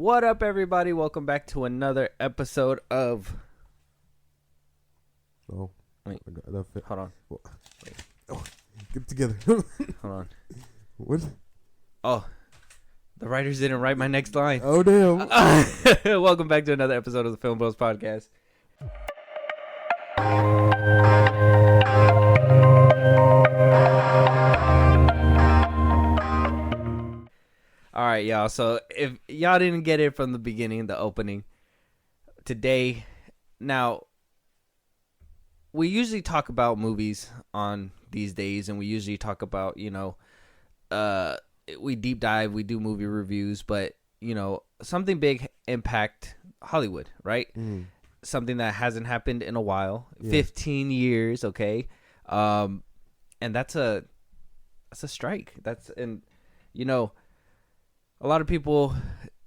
What up, everybody? Welcome back to another episode of... Oh. Wait. Hold on. Wait. Oh, get together. Hold on. What? Oh, the writers didn't write my next line. Oh, damn. Welcome back to another episode of the FilmBros podcast. All right, y'all. So if y'all didn't get it from the beginning, the opening, today, now, we usually talk about movies on these days, and we usually talk about, we deep dive, we do movie reviews, but, something big impact Hollywood, right? Mm. Something that hasn't happened in a while, Yeah. 15 years, okay? And that's a strike. A lot of people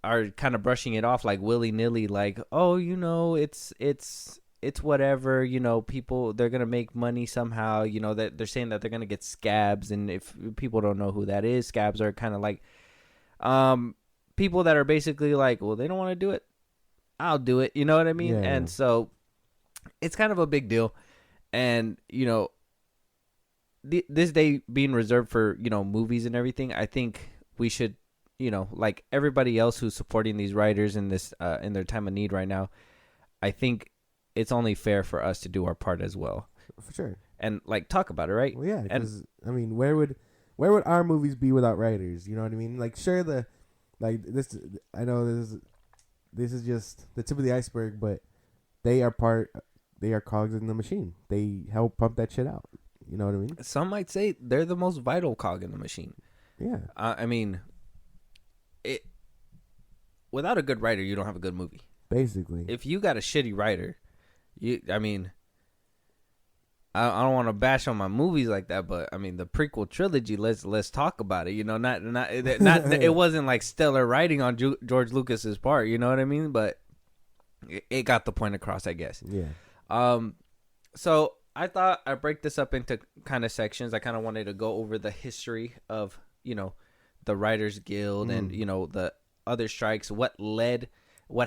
are kind of brushing it off like willy-nilly, like, oh, it's whatever, people, they're going to make money somehow, that they're saying that they're going to get scabs. And if people don't know who that is, scabs are kind of like people that are basically like, well, they don't want to do it, I'll do it. You know what I mean? Yeah, and so it's kind of a big deal. And, this day being reserved for, movies and everything, I think we should, like everybody else who's supporting these writers in this in their time of need right now, I think it's only fair for us to do our part as well. For sure. And like talk about it, right? Well, yeah, because I mean, where would our movies be without writers? You know what I mean? Like, sure, this. I know this is just the tip of the iceberg, but they are cogs in the machine. They help pump that shit out. You know what I mean? Some might say they're the most vital cog in the machine. Yeah. I mean, without a good writer, you don't have a good movie. Basically. If you got a shitty writer, I don't want to bash on my movies like that, but I mean the prequel trilogy. Let's talk about it. Not it wasn't like stellar writing on George Lucas's part. You know what I mean? But it got the point across, I guess. Yeah. So I thought I'd break this up into kind of sections. I kind of wanted to go over the history of the Writers Guild and the other strikes, what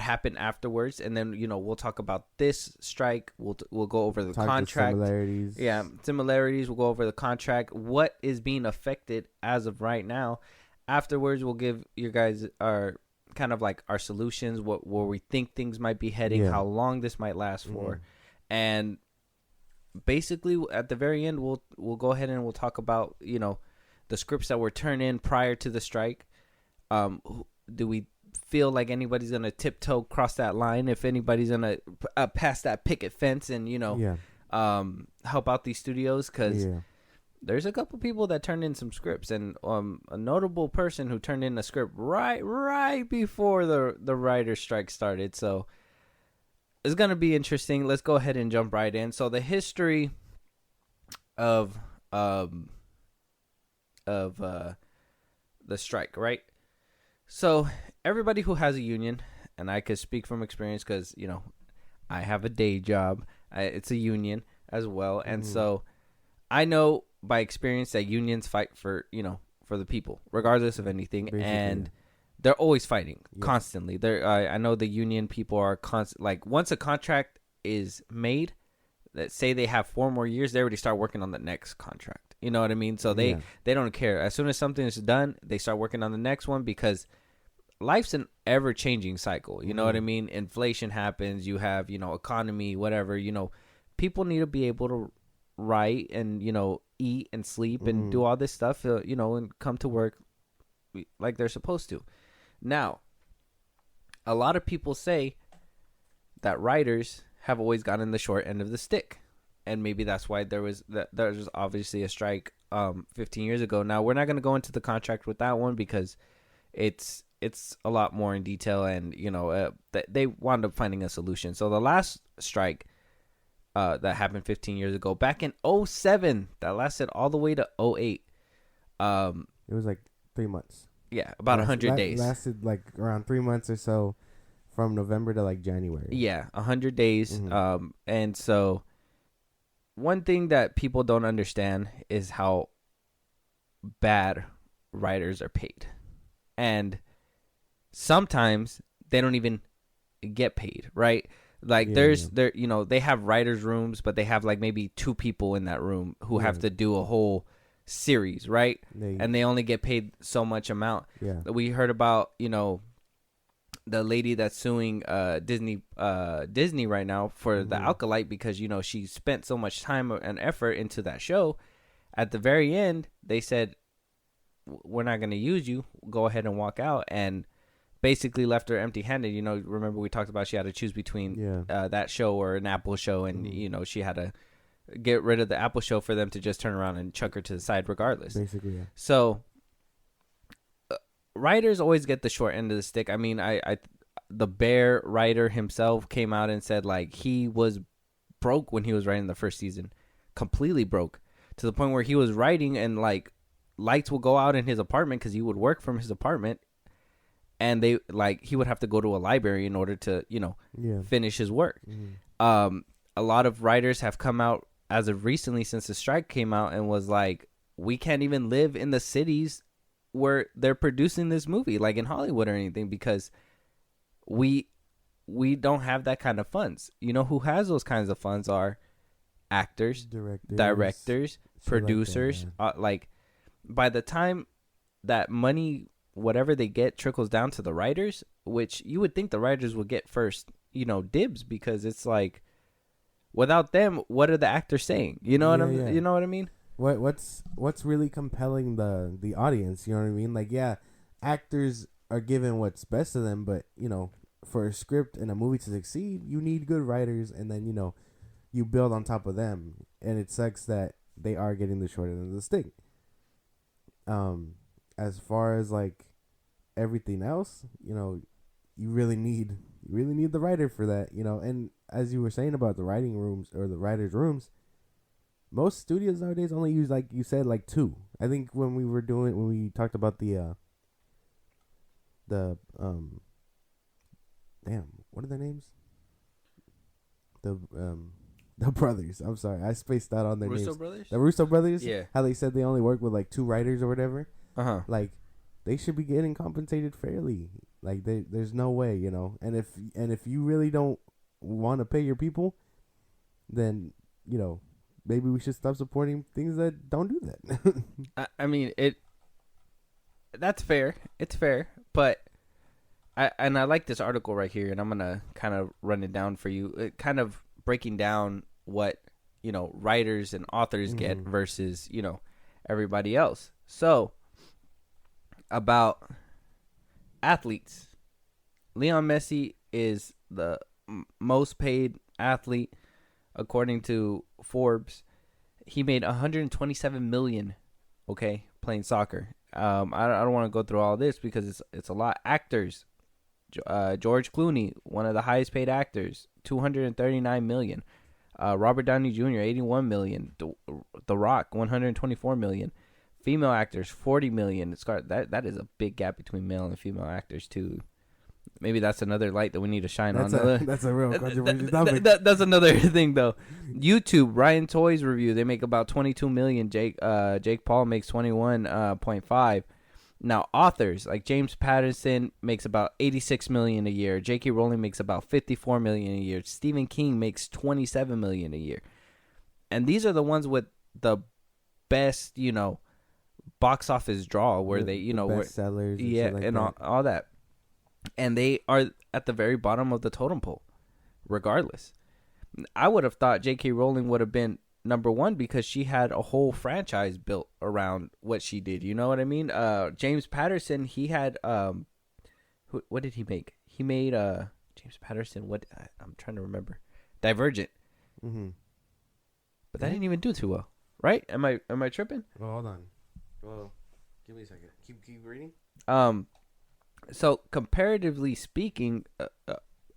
happened afterwards, and then we'll talk about this strike. We'll go over the contract, similarities. Yeah, similarities. We'll go over the contract, what is being affected as of right now. Afterwards, we'll give you guys our kind of like our solutions, where we think things might be heading, how long this might last for, and basically at the very end, we'll go ahead and we'll talk about the scripts that were turned in prior to the strike. Do we feel like anybody's gonna tiptoe cross that line? If anybody's gonna pass that picket fence and help out these studios, because there's a couple people that turned in some scripts, and a notable person who turned in a script right before the writer's strike started. So it's gonna be interesting. Let's go ahead and jump right in. So the history of the strike, right? So everybody who has a union, and I could speak from experience because, I have a day job. It's a union as well. And so I know by experience that unions fight for the people, regardless of anything. Basically, and they're always fighting constantly. I know the union people are constant. Like, once a contract is made, that say they have 4 more years, they already start working on the next contract. You know what I mean? So they don't care. As soon as something is done, they start working on the next one, because life's an ever-changing cycle. You know what I mean? Inflation happens. You have, economy, whatever. People need to be able to write and, eat and sleep and do all this stuff, and come to work like they're supposed to. Now, a lot of people say that writers have always gotten the short end of the stick. And maybe that's why there was obviously a strike 15 years ago. Now, we're not going to go into the contract with that one because it's a lot more in detail, and they wound up finding a solution. So the last strike that happened 15 years ago, back in 2007, that lasted all the way to 2008. It was like 3 months. Yeah, about 100 days. Lasted like around 3 months or so, from November to like January. Yeah, 100 days. And so one thing that people don't understand is how bad writers are paid. And sometimes they don't even get paid, right? Like Yeah. there, you know, they have writers' rooms, but they have like maybe 2 people in that room who have Yeah. to do a whole series, right? They. And they only get paid so much amount. Yeah. We heard about, you know, the lady that's suing Disney right now for the Mhm. Alkalite because, you know, she spent so much time and effort into that show. At the very end, they said, we're not going to use you. Go ahead and walk out. And basically left her empty-handed. You know, remember we talked about she had to choose between Yeah. that show or an Apple show, and Mhm. you know she had to get rid of the Apple show for them to just turn around and chuck her to the side regardless. Basically, yeah. So writers always get the short end of the stick. I mean, I the Bear writer himself came out and said like he was broke when he was writing the first season, completely broke to the point where he was writing and like lights would go out in his apartment because he would work from his apartment, and they like he would have to go to a library in order to, you know, Yeah. finish his work. Mhm. A lot of writers have come out as of recently since the strike came out and was like, we can't even live in the cities where they're producing this movie, like in Hollywood or anything, because we don't have that kind of funds. You know who has those kinds of funds are actors, directors, producers. Shit like that, Like by the time that money, whatever they get, trickles down to the writers, which you would think the writers would get first, you know, dibs, because it's like without them, what are the actors saying? You know what yeah. I'm? Yeah. You know what I mean? What's really compelling the audience? You know what I mean? Like, yeah, actors are given what's best of them, but you know, for a script and a movie to succeed, you need good writers, and then you know, you build on top of them. And it sucks that they are getting the short end of the stick. Um, as far as like everything else, you know, you really need the writer for that, you know. And as you were saying about the writing rooms or the writers' rooms, most studios nowadays only use, like you said, like two. I think when we talked about the damn, what are their names? The the brothers. I'm sorry, I spaced out on their Russo names. brothers. The Russo brothers. Yeah. How they said they only work with like two writers or whatever. Uh-huh. Like, they should be getting compensated fairly. Like, there's no way, you know. And if you really don't want to pay your people, then you know, maybe we should stop supporting things that don't do that. I mean it. That's fair. It's fair, but I like this article right here, and I'm gonna kind of run it down for you. It kind of breaking down what, you know, writers and authors get Mhm. versus, you know, everybody else. So about athletes, Leon Messi is the most paid athlete according to Forbes. He made 127 million, okay, playing soccer. I don't want to go through all this because it's a lot. Actors, George Clooney, one of the highest paid actors, 239 million. Robert Downey Jr., 81 million. The Rock, 124 million. Female actors, 40 million. That is a big gap between male and female actors too. Maybe that's another light that we need to shine That's on. that's a real controversial topic. That's another thing though. YouTube, Ryan Toy's review, they make about 22 million. Jake Paul makes 21.5. Now authors like James Patterson makes about 86 million a year. J.K. Rowling makes about 54 million a year. Stephen King makes 27 million a year. And these are the ones with the best, you know, box office draw where they, you know, best sellers, and yeah, shit like and that. all that. And they are at the very bottom of the totem pole, regardless. I would have thought J.K. Rowling would have been number one because she had a whole franchise built around what she did. You know what I mean? James Patterson, he had what did he make? He made James Patterson. What I'm trying to remember. Divergent, Mm-hmm. but that didn't even do too well, right? Am I tripping? Well, hold on. Well, give me a second. Keep reading. So comparatively speaking,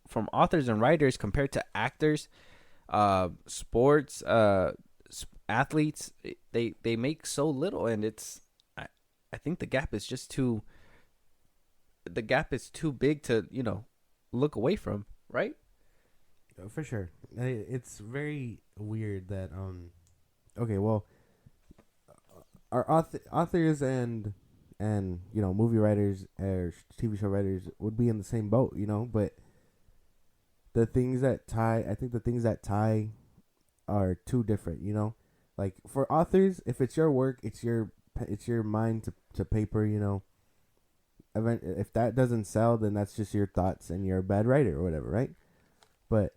from authors and writers compared to actors, sports, athletes, they make so little, and I think the gap is just too. The gap is too big to, you know, look away from, right? For sure. It's very weird that okay, well, our authors and and movie writers or TV show writers would be in the same boat, but the things that tie, I think the things that tie are too different, like for authors, if it's your work, it's your mind to paper, if that doesn't sell, then that's just your thoughts and you're a bad writer or whatever, right? But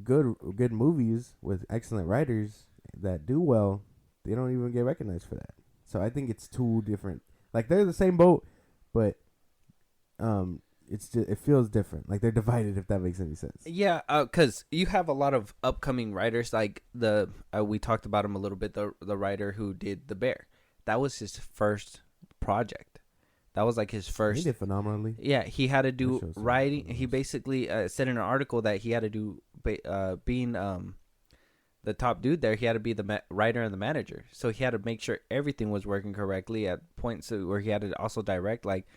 good movies with excellent writers that do well, they don't even get recognized for that. So I think it's two different. Like they're the same boat, but it's just, it feels different. Like they're divided, if that makes any sense. Yeah, because you have a lot of upcoming writers. Like we talked about him a little bit. The writer who did The Bear, that was his first project. That was like his first. He did phenomenally. Yeah, he had to do writing. He basically said in an article that he had to do being the top dude there. He had to be the writer and the manager, so he had to make sure everything was working correctly at points where he had to also direct. Like,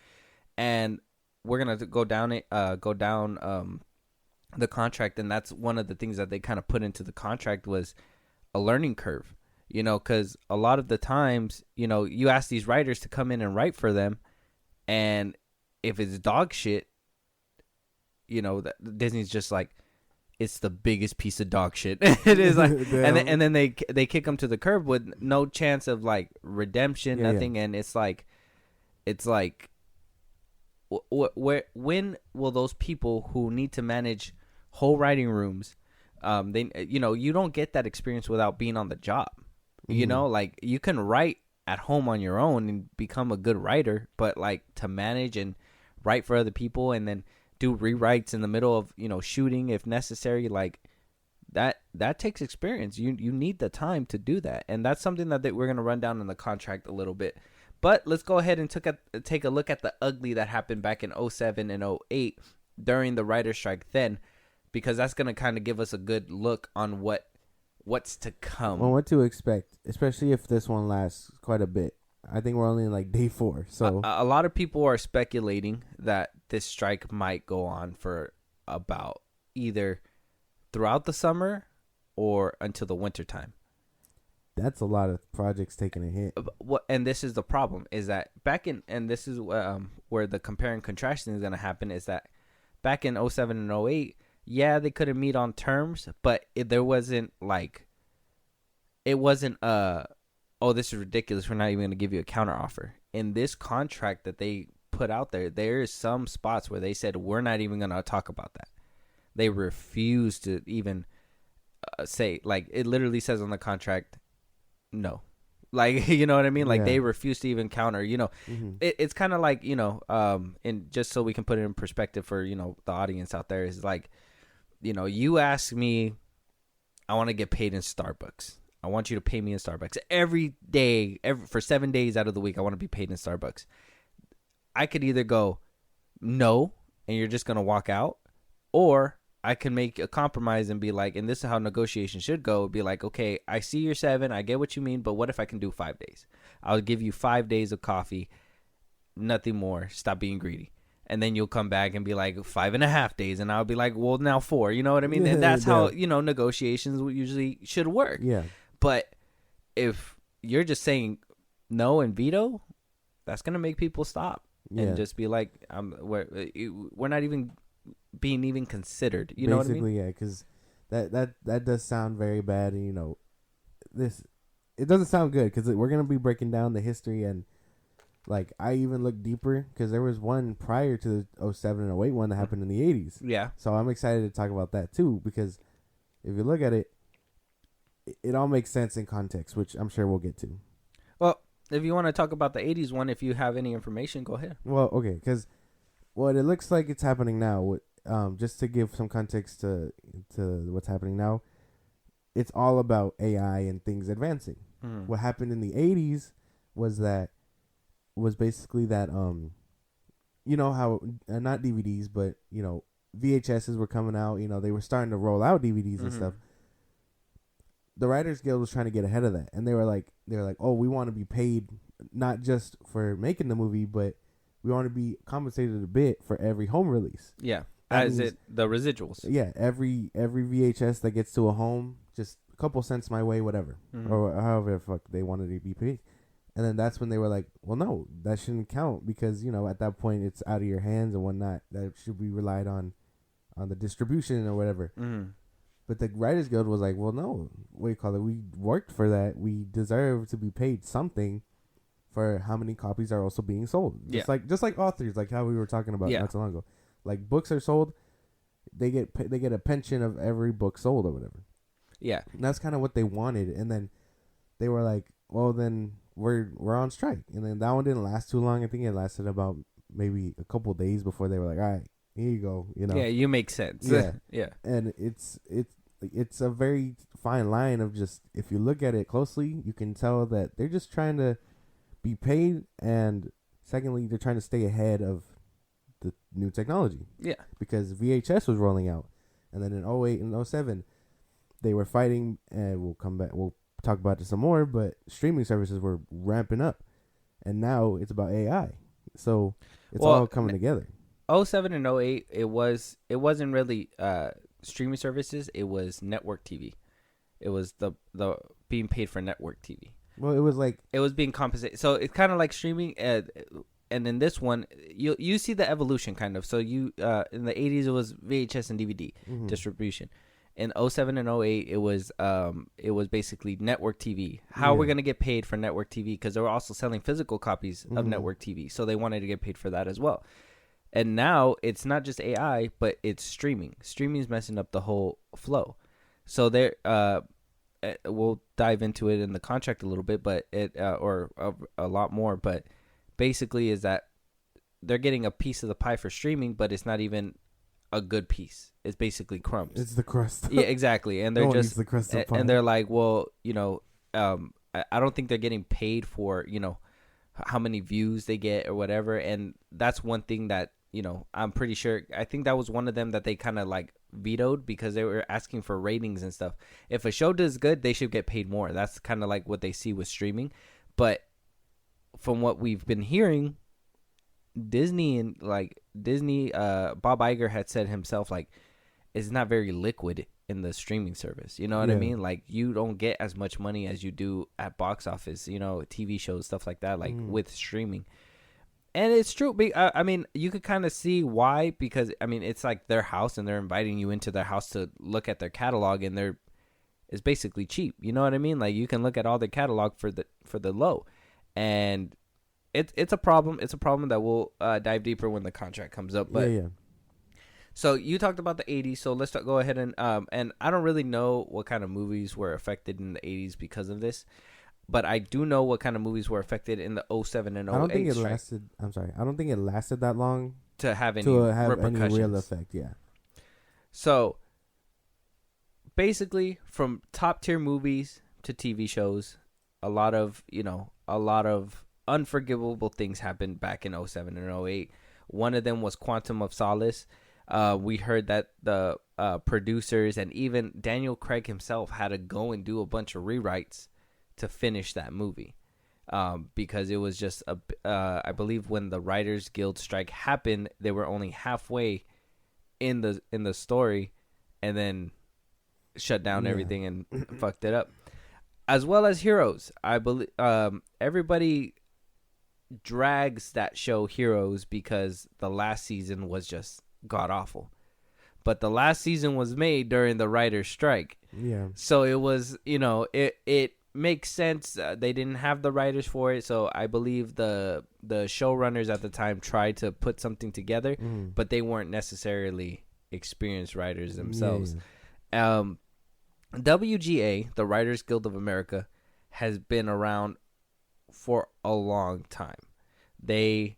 and we're gonna go down the contract, and that's one of the things that they kind of put into the contract was a learning curve. Because a lot of the times, you ask these writers to come in and write for them. And if it's dog shit, Disney's just like, it's the biggest piece of dog shit. It is like, and then they kick them to the curb with no chance of like redemption, nothing. Yeah. And it's like, when will those people who need to manage whole writing rooms, you don't get that experience without being on the job. Mm-hmm. Like you can write at home on your own and become a good writer, but like to manage and write for other people and then do rewrites in the middle of shooting if necessary, like that takes experience. You need the time to do that, and that's something that we're going to run down in the contract a little bit. But let's go ahead and take a look at the ugly that happened back in 2007 and 2008 during the writer's strike then, because that's going to kind of give us a good look on what's to come. Well, what to expect, especially if this one lasts quite a bit. I think we're only in like day 4. So a lot of people are speculating that this strike might go on for about either throughout the summer or until the winter time. That's a lot of projects taking a hit. And this is the problem, is that and this is where the compare and contrasting is going to happen, is that back in 2007 and 2008, yeah, they couldn't meet on terms, but there wasn't like, it wasn't oh, this is ridiculous, we're not even going to give you a counter offer. In this contract that they put out there is some spots where they said we're not even going to talk about that. They refuse to even say, like, it literally says on the contract, no. Like, you know what I mean? Like, they refuse to even counter, Mm-hmm. It's kind of like, and just so we can put it in perspective for, the audience out there, is like, you ask me, I want to get paid in Starbucks. I want you to pay me in Starbucks every day, for 7 days out of the week. I want to be paid in Starbucks. I could either go no, and you're just going to walk out, or I can make a compromise and be like, and this is how negotiation should go, be like, okay, I see your 7, I get what you mean, but what if I can do 5 days? I'll give you 5 days of coffee, nothing more, stop being greedy. And then you'll come back and be like 5.5 days, and I'll be like, well, now 4. You know what I mean? And that's how, negotiations usually should work. Yeah. But if you're just saying no and veto, that's going to make people stop and just be like, we're not even being considered. You know what I mean? Basically, yeah, because that does sound very bad. And, it doesn't sound good, because we're going to be breaking down the history, and like I even looked deeper, because there was one prior to the 2007 and 2008 one that happened in the 80s. Yeah. So I'm excited to talk about that too, because if you look at it, it all makes sense in context, which I'm sure we'll get to. Well, if you want to talk about the 80s one, if you have any information, go ahead. Well, okay, because what it looks like it's happening now, just to give some context to what's happening now, it's all about AI and things advancing. Mm. What happened in the 80s was basically that, how, not DVDs, but, VHSs were coming out, they were starting to roll out DVDs and stuff. The Writers Guild was trying to get ahead of that, and they were like, oh, we want to be paid not just for making the movie, but we want to be compensated a bit for every home release. Yeah, the residuals. Yeah, every VHS that gets to a home, just a couple cents my way, whatever, or however the fuck they wanted to be paid. And then that's when they were like, well, no, that shouldn't count because, at that point it's out of your hands and whatnot. That should be relied on the distribution or whatever. Mm. But the Writers Guild was like, well, no, what do you call it? We worked for that. We deserve to be paid something for how many copies are also being sold. Just like authors, like how we were talking about not so long ago. Like books are sold, they get a pension of every book sold or whatever. Yeah. And that's kind of what they wanted. And then they were like, well, then we're on strike. And then that one didn't last too long. I think it lasted about maybe a couple of days before they were like, all right, here you go. Yeah, you make sense. Yeah. Yeah. And it's a very fine line of just, if you look at it closely, you can tell that they're just trying to be paid, and secondly, they're trying to stay ahead of the new technology. Yeah. Because VHS was rolling out, and then in 08 and 07, they were fighting, and we'll talk about this some more, but streaming services were ramping up, and now it's about AI. So it's all coming together. 07 and 08, it wasn't really streaming services, it was network TV. It was the being paid for network TV. Well, it was like it was being compensated. So it's kind of like streaming, and in this one, you see the evolution kind of. So you in the 80s it was VHS and DVD distribution. In 07 and 08 it was basically network TV. How we're gonna get paid for network TV, because they were also selling physical copies of network TV, so they wanted to get paid for that as well. And now it's not just AI, but it's streaming. Streaming is messing up the whole flow. So there, we'll dive into it in the contract a little bit, but a lot more. But basically, is that they're getting a piece of the pie for streaming, but it's not even a good piece. It's basically crumbs. It's the crust. Yeah, exactly. And they're no just the crust of pie. And they're like, well, I don't think they're getting paid for how many views they get or whatever. And that's one thing that I'm pretty sure. I think that was one of them that they kind of like vetoed, because they were asking for ratings and stuff. If a show does good, they should get paid more. That's kind of like what they see with streaming. But from what we've been hearing, Disney, Bob Iger had said himself, like, it's not very liquid in the streaming service. You know what I mean? Like, you don't get as much money as you do at box office, TV shows, stuff like that, like with streaming. And it's true. I mean, you could kind of see why, because I mean, it's like their house, and they're inviting you into their house to look at their catalog, and it's basically cheap. You know what I mean? Like, you can look at all their catalog for the low, and it's a problem. It's a problem that we'll dive deeper when the contract comes up. But so you talked about the 80s, so let's go ahead and I don't really know what kind of movies were affected in the 80s because of this. But I do know what kind of movies were affected in the 07 and 08. I don't think it lasted. I'm sorry. I don't think it lasted that long to have any repercussions. Any real effect. Yeah. So basically, from top tier movies to TV shows, a lot of unforgivable things happened back in 07 and 08. One of them was Quantum of Solace. We heard that the producers and even Daniel Craig himself had to go and do a bunch of rewrites to finish that movie, because it was just I believe when the Writers Guild strike happened, they were only halfway in the story, and then shut down everything and fucked it up. As well as Heroes, I believe everybody drags that show Heroes because the last season was just god awful, but the last season was made during the writer's strike. Yeah. So it was it makes sense. They didn't have the writers for it, so I believe the showrunners at the time tried to put something together, but they weren't necessarily experienced writers themselves. WGA, the Writers Guild of America, has been around for a long time. They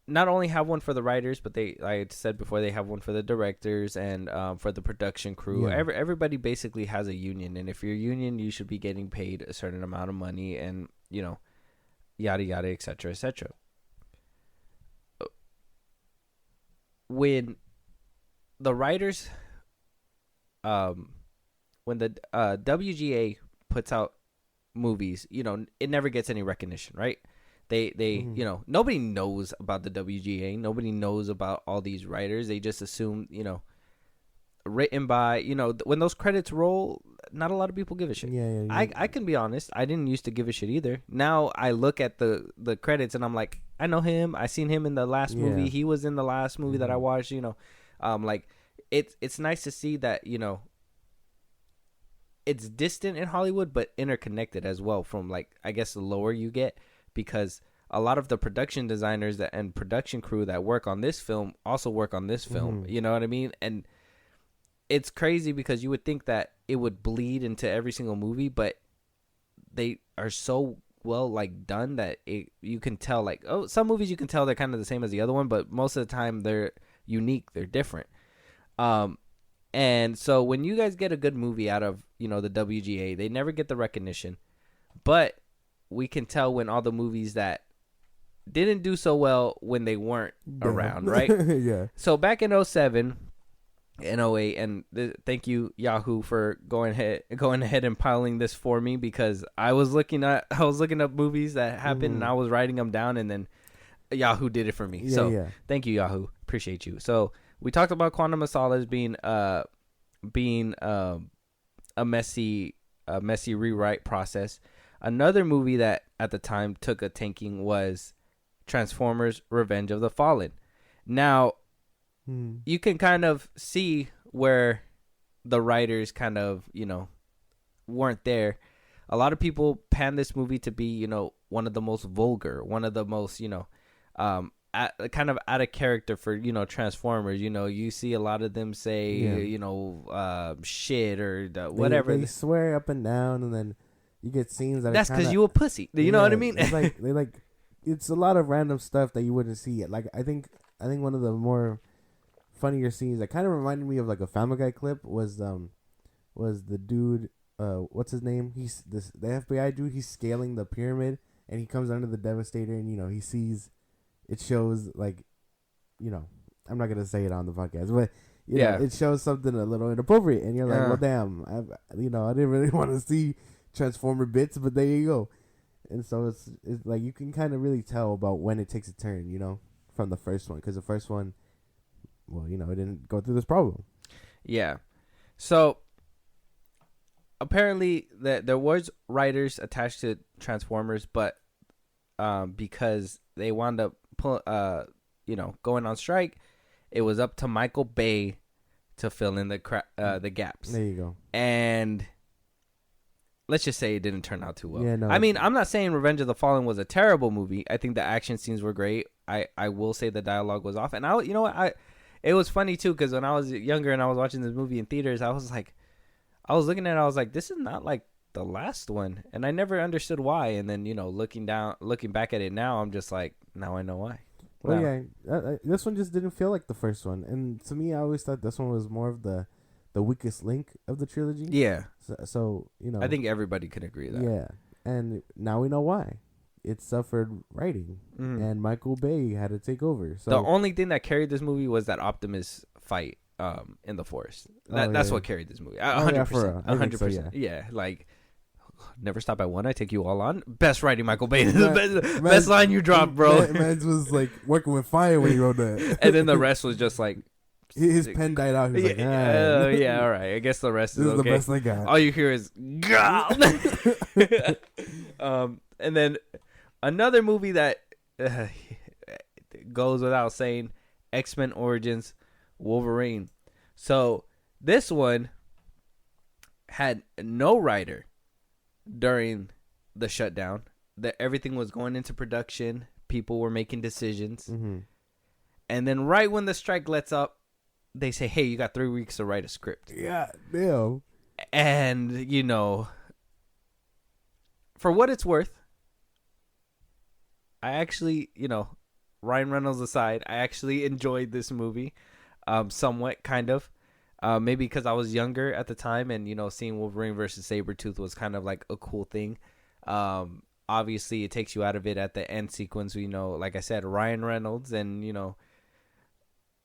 not only have one for the writers, but they, like I said before, they have one for the directors and for the production crew. Yeah. Everybody basically has a union, and if you're a union, you should be getting paid a certain amount of money, and yada yada, etc., etc. When the writers, when the WGA puts out movies, it never gets any recognition, right? They nobody knows about the WGA. Nobody knows about all these writers. They just assume, written by, when those credits roll, not a lot of people give a shit. Yeah. I can be honest. I didn't used to give a shit either. Now I look at the credits and I'm like, I know him. I seen him in the last movie. He was in the last movie that I watched. Like it's nice to see that it's distant in Hollywood, but interconnected as well. From like I guess the lower you get, because a lot of the production designers and production crew that work on this film also work on this film. You know what I mean? And it's crazy because you would think that it would bleed into every single movie, but they are so well like done that you can tell like, oh, some movies you can tell they're kind of the same as the other one, but most of the time they're unique, they're different. And so when you guys get a good movie out of, the WGA, they never get the recognition, but we can tell when all the movies that didn't do so well when they weren't around, right? Yeah. So back in 2007 and 2008, and thank you Yahoo for going ahead and piling this for me, because I was looking up movies that happened and I was writing them down, and then Yahoo did it for me. Thank you, Yahoo. Appreciate you. So we talked about Quantum of Solace being a messy rewrite process. Another movie that at the time took a tanking was Transformers: Revenge of the Fallen. Now, you can kind of see where the writers kind of, weren't there. A lot of people pan this movie to be, one of the most vulgar, one of the most, kind of out of character for, Transformers. You see a lot of them say, shit or whatever. They swear up and down, and then you get scenes that's because you a pussy. You know what I mean? It's like it's a lot of random stuff that you wouldn't see. Like I think one of the more funnier scenes that kind of reminded me of like a Family Guy clip was the dude, what's his name? He's the FBI dude. He's scaling the pyramid and he comes under the Devastator, and he sees it shows like, I'm not gonna say it on the podcast, but it shows something a little inappropriate, and you're like, well, damn, I didn't really want to see Transformer bits, but there you go. And so it's like you can kind of really tell about when it takes a turn, from the first one, because the first one, well, it didn't go through this problem. Yeah. So apparently there was writers attached to Transformers, but because they wound up going on strike, it was up to Michael Bay to fill in the gaps. There you go. And let's just say it didn't turn out too well. Yeah, no, I mean, I'm not saying Revenge of the Fallen was a terrible movie. I think the action scenes were great. I will say the dialogue was off. And it was funny too, because when I was younger and I was watching this movie in theaters, I was looking at it, I was like, this is not like the last one. And I never understood why. And then, looking back at it now, I'm just like, now I know why. Well, yeah, this one just didn't feel like the first one. And to me, I always thought this one was more of the weakest link of the trilogy. Yeah. So I think everybody can agree with that. Yeah. And now we know why. It suffered writing, and Michael Bay had to take over. So the only thing that carried this movie was that Optimus fight in the forest. That's what carried this movie. 100%. 100%. Yeah, like never stop at one. I take you all on. Best writing, Michael Bay. Best line you dropped, bro. Man was like working with fire when he wrote that. And then the rest was just like his pen died out. He was like, yeah, all right. I guess the rest is okay. The best I got. All you hear is God. And then another movie that goes without saying, X-Men Origins Wolverine. So this one had no writer during the shutdown. That everything was going into production. People were making decisions. And then right when the strike lets up, they say, hey, you got 3 weeks to write a script. Yeah, damn. And, for what it's worth, I actually, Ryan Reynolds aside, I actually enjoyed this movie somewhat, kind of. Maybe because I was younger at the time and, seeing Wolverine versus Sabretooth was kind of like a cool thing. Obviously, it takes you out of it at the end sequence. Like I said, Ryan Reynolds and,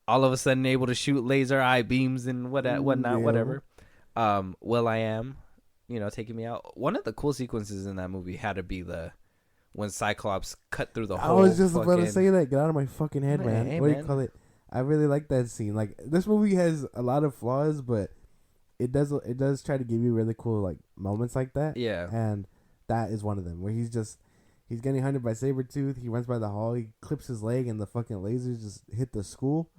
all of a sudden able to shoot laser eye beams and whatnot, whatever. Will.i.am, taking me out. One of the cool sequences in that movie had to be when Cyclops cut through the whole. I was just about to say that. Get out of my fucking head, man. What do you call it? I really like that scene. Like, this movie has a lot of flaws, but it does try to give you really cool like moments like that. Yeah. And that is one of them where he's getting hunted by Sabretooth. He runs by the hall. He clips his leg, and the fucking lasers just hit the school.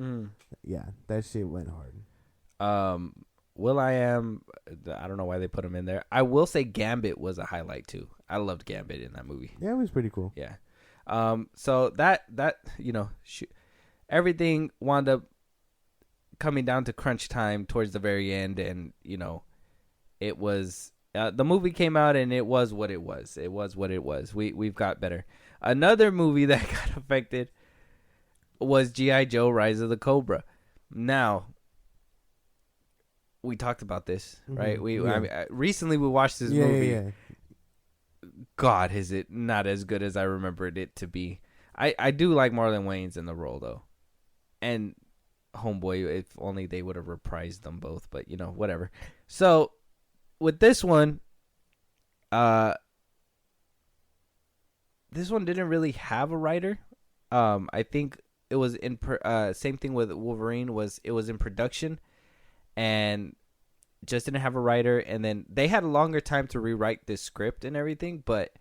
Yeah, that shit went hard. Will.i.am, I don't know why they put him in there. I will say Gambit was a highlight too. I loved Gambit in that movie. Yeah, it was pretty cool. Yeah. So that everything wound up coming down to crunch time towards the very end, and it was the movie came out, and it was what it was. It was what it was. We've got better. Another movie that got affected was G.I. Joe: Rise of the Cobra. Now, we talked about this, right? Recently we watched this movie. Yeah. God, is it not as good as I remembered it to be? I do like Marlon Wayans in the role though, and Homeboy. If only they would have reprised them both, but whatever. So with this one, this one didn't really have a writer. I think it was in same thing with Wolverine. It was in production, and just didn't have a writer. And then they had a longer time to rewrite this script and everything. But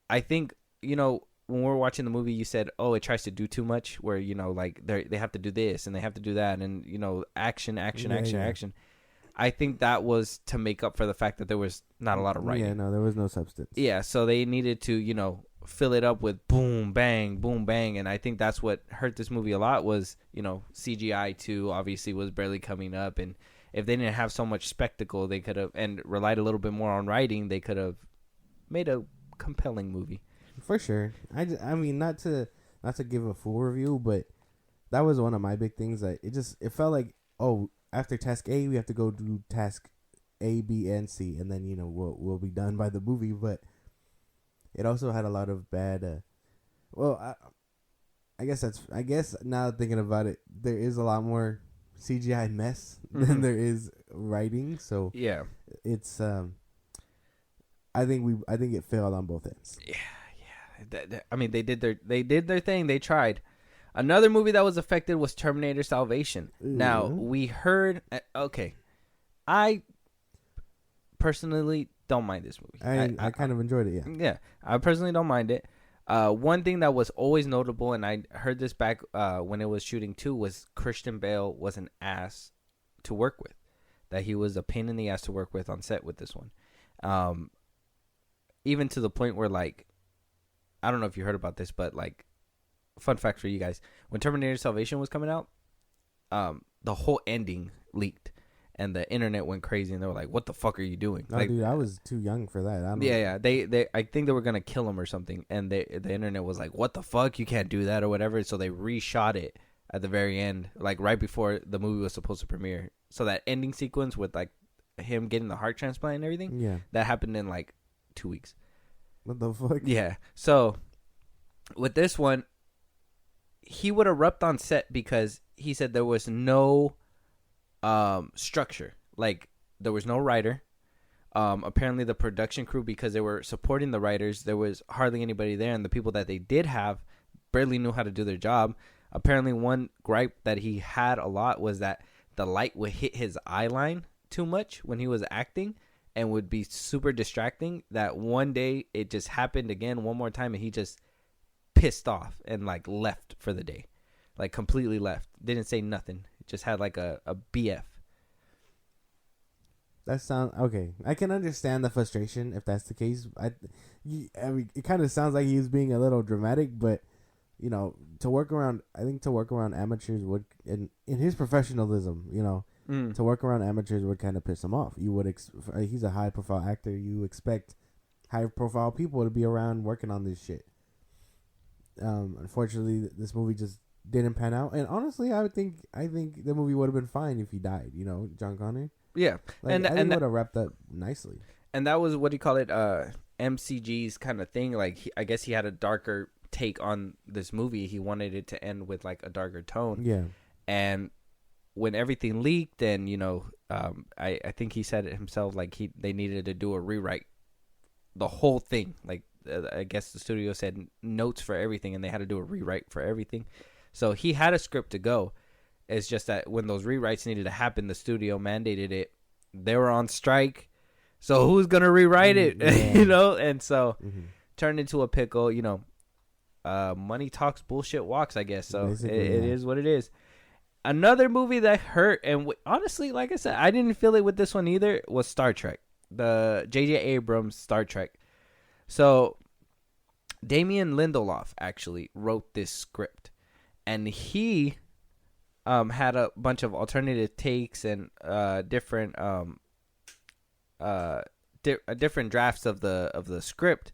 I think when we're watching the movie, you said, "Oh, it tries to do too much." Where like they have to do this and they have to do that, and action. I think that was to make up for the fact that there was not a lot of writing. Yeah, no, there was no substance. Yeah, so they needed to, fill it up with boom, bang, and I think that's what hurt this movie a lot was, CGI too obviously was barely coming up, and if they didn't have so much spectacle, they could have, and relied a little bit more on writing, they could have made a compelling movie. For sure. I mean, not to give a full review, but that was one of my big things. That it felt like, oh, after task A, we have to go do task A, B, and C, and then we'll be done by the movie. But it also had a lot of bad. I guess now thinking about it, there is a lot more CGI mess than there is writing. So yeah, it's I think it failed on both ends. Yeah. I mean, they did their thing. They tried. Another movie that was affected was Terminator Salvation. Now, we heard... Okay. I personally don't mind this movie. I kind of enjoyed it, yeah. Yeah. I personally don't mind it. One thing that was always notable, and I heard this back when it was shooting too, was Christian Bale was an ass to work with. That he was a pain in the ass to work with on set with this one. Even to the point where, like... I don't know if you heard about this, but, like... Fun fact for you guys: when Terminator Salvation was coming out, the whole ending leaked, and the internet went crazy, and they were like, "What the fuck are you doing?" Oh, like, dude, I was too young for that. I don't yeah. They, I think they were gonna kill him or something, and the internet was like, "What the fuck? You can't do that," or whatever. So they reshot it at the very end, like right before the movie was supposed to premiere. So that ending sequence with like him getting the heart transplant and everything, yeah, that happened in like 2 weeks. What the fuck? Yeah. So with this one, he would erupt on set because he said there was no structure. Like, there was no writer. Apparently, the production crew, because they were supporting the writers, there was hardly anybody there. And the people that they did have barely knew how to do their job. Apparently, one gripe that he had a lot was that the light would hit his eye line too much when he was acting and would be super distracting. That one day, it just happened again one more time, and he just... pissed off and like left for the day, like completely left, didn't say nothing, just had like a BF. That sounds okay. I can understand the frustration if that's the case. I mean, it kind of sounds like he's being a little dramatic, but to work around amateurs would, in his professionalism, to work around amateurs would kind of piss him off. You would he's a high profile actor. You expect high profile people to be around working on this shit. Unfortunately, this movie just didn't pan out. And honestly, I think the movie would have been fine if he died. John Connor. Yeah, and I think would have wrapped up nicely. And that was, what do you call it? MCG's kind of thing. Like, I guess he had a darker take on this movie. He wanted it to end with like a darker tone. Yeah. And when everything leaked, and I think he said it himself. Like they needed to do a rewrite, the whole thing. Like. I guess the studio said notes for everything, and they had to do a rewrite for everything. So he had a script to go. It's just that when those rewrites needed to happen, the studio mandated it, they were on strike. So who's gonna rewrite it? Yeah. And so Mm-hmm. turned into a pickle. Money talks, bullshit walks. I guess so. It is what it is. Another movie that hurt, and honestly, like I said, I didn't feel it with this one either. Was Star Trek, the J.J. Abrams Star Trek. So Damien Lindelof actually wrote this script, and he had a bunch of alternative takes and different different drafts of the script.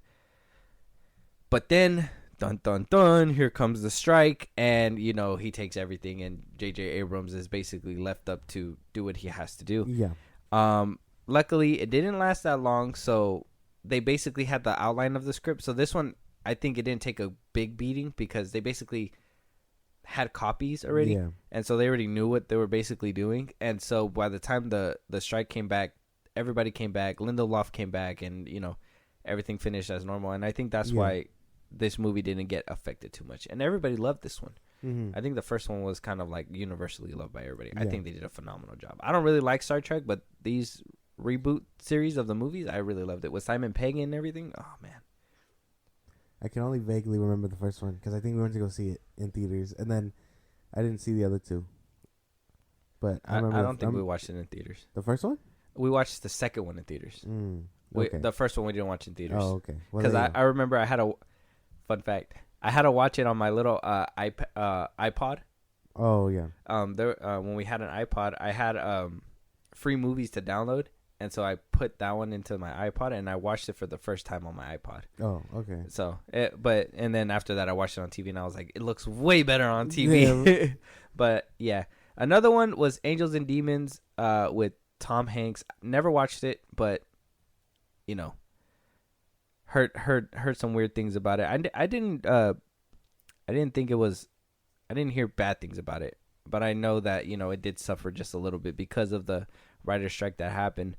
But then, dun dun dun, here comes the strike, and he takes everything, and J.J. Abrams is basically left up to do what he has to do. Yeah. Luckily, it didn't last that long, so they basically had the outline of the script. So this one, I think it didn't take a big beating because they basically had copies already, Yeah. and so they already knew what they were basically doing. And so by the time the strike came back, everybody came back, Lindelof came back, and everything finished as normal. And I think that's why this movie didn't get affected too much, and everybody loved this one. Mm-hmm. I think the first one was kind of like universally loved by everybody. I think they did a phenomenal job. I don't really like Star Trek, but these reboot series of the movies, I really loved it with Simon Pegg and everything. Oh man, I can only vaguely remember the first one because I think we went to go see it in theaters, and then I didn't see the other two. But I don't think we watched it in theaters. The first one? We watched the second one in theaters. Okay. The first one we didn't watch in theaters. Oh, okay. Because I remember I had a fun fact. I had to watch it on my little iPod. Oh yeah. When we had an iPod, I had free movies to download, and so I put that one into my iPod, and I watched it for the first time on my iPod. Oh, okay. So, and then after that, I watched it on TV, and I was like, it looks way better on TV. Yeah. But yeah, another one was Angels and Demons with Tom Hanks. Never watched it, but heard some weird things about it. I didn't think it was. I didn't hear bad things about it, but I know that it did suffer just a little bit because of the writer's strike that happened.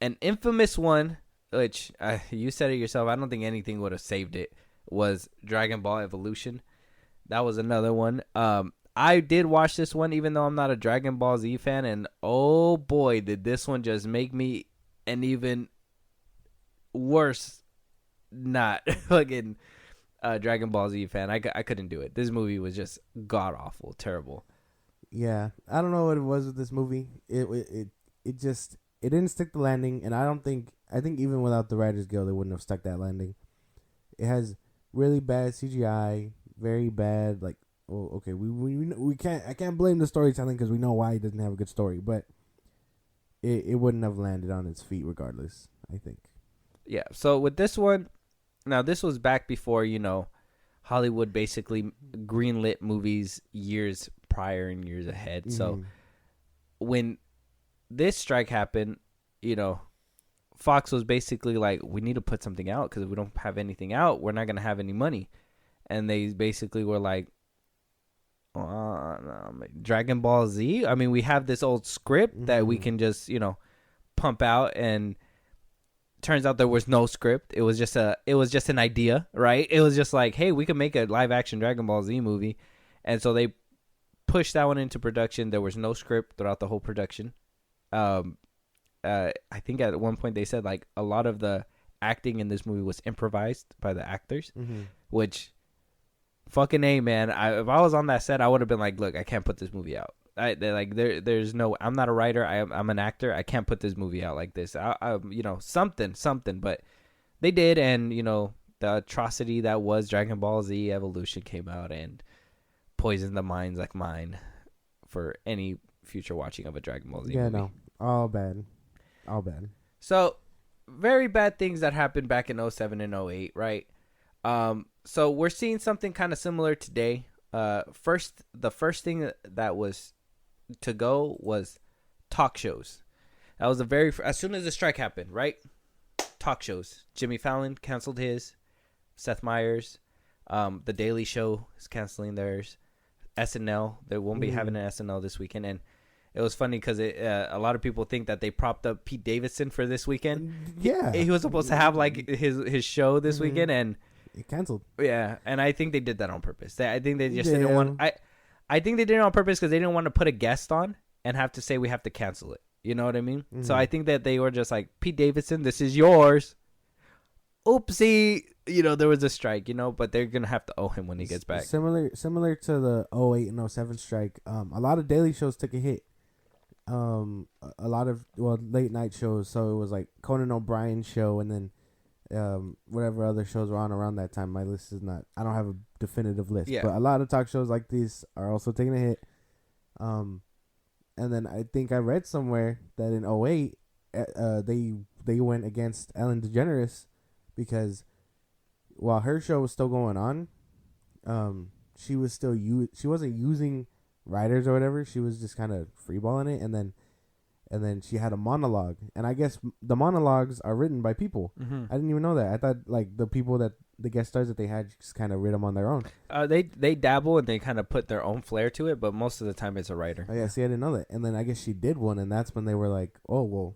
An infamous one, which you said it yourself, I don't think anything would have saved it, was Dragon Ball Evolution. That was another one. I did watch this one, even though I'm not a Dragon Ball Z fan, and oh boy, did this one just make me an even worse not fucking Dragon Ball Z fan. I couldn't do it. This movie was just god awful, terrible. Yeah, I don't know what it was with this movie. It didn't stick the landing, and I think even without the Writers Guild, it wouldn't have stuck that landing. It has really bad CGI, very bad. Like, oh, okay, we can't. I can't blame the storytelling because we know why it doesn't have a good story, but it wouldn't have landed on its feet regardless, I think. Yeah. So with this one, now this was back before Hollywood basically greenlit movies years prior and years ahead. Mm-hmm. So when this strike happened, Fox was basically like, we need to put something out because if we don't have anything out, we're not going to have any money. And they basically were like, Dragon Ball Z? I mean, we have this old script that we can just, pump out, and turns out there was no script. It was just an idea, right? It was just like, hey, we can make a live action Dragon Ball Z movie. And so they pushed that one into production. There was no script throughout the whole production. I think at one point they said like a lot of the acting in this movie was improvised by the actors, which fucking A, man. If I was on that set, I would have been like, look, I can't put this movie out. There's no, I'm not a writer. I'm an actor. I can't put this movie out like this. Something, but they did. And, the atrocity that was Dragon Ball Z Evolution came out and poisoned the minds like mine for any future watching of a Dragon Ball Z movie. No, all bad. So very bad things that happened back in 07 and 08, right? So we're seeing something kind of similar today. The first thing that was to go was talk shows. That was as soon as the strike happened, right? Talk shows. Jimmy Fallon canceled his. Seth Meyers, The Daily Show is canceling theirs. SNL, they won't be having an SNL this weekend, and it was funny because a lot of people think that they propped up Pete Davidson for this weekend. Yeah, he was supposed to have like his show this weekend, and it canceled. Yeah, and I think they did that on purpose. I think they just didn't want. I think they did it on purpose because they didn't want to put a guest on and have to say we have to cancel it. You know what I mean? Mm-hmm. So I think that they were just like, Pete Davidson, this is yours. Oopsie. You know, there was a strike, you know, but they're going to have to owe him when he gets back. Similar to the 08 and 07 strike, a lot of daily shows took a hit. A lot of late night shows. So it was like Conan O'Brien's show, and then whatever other shows were on around that time. My list is not. I don't have a definitive list, but a lot of talk shows like these are also taking a hit. And then I think I read somewhere that in 08, they went against Ellen DeGeneres because while her show was still going on, she was still she wasn't using writers or whatever. She was just kind of freeballing it, and then she had a monologue, and I guess the monologues are written by people. Mm-hmm. I didn't even know that. I thought like the people that the guest stars that they had just kind of read them on their own. They dabble and they kind of put their own flair to it, but most of the time it's a writer. Oh, yeah, see, I didn't know that. And then I guess she did one, and that's when they were like, oh well,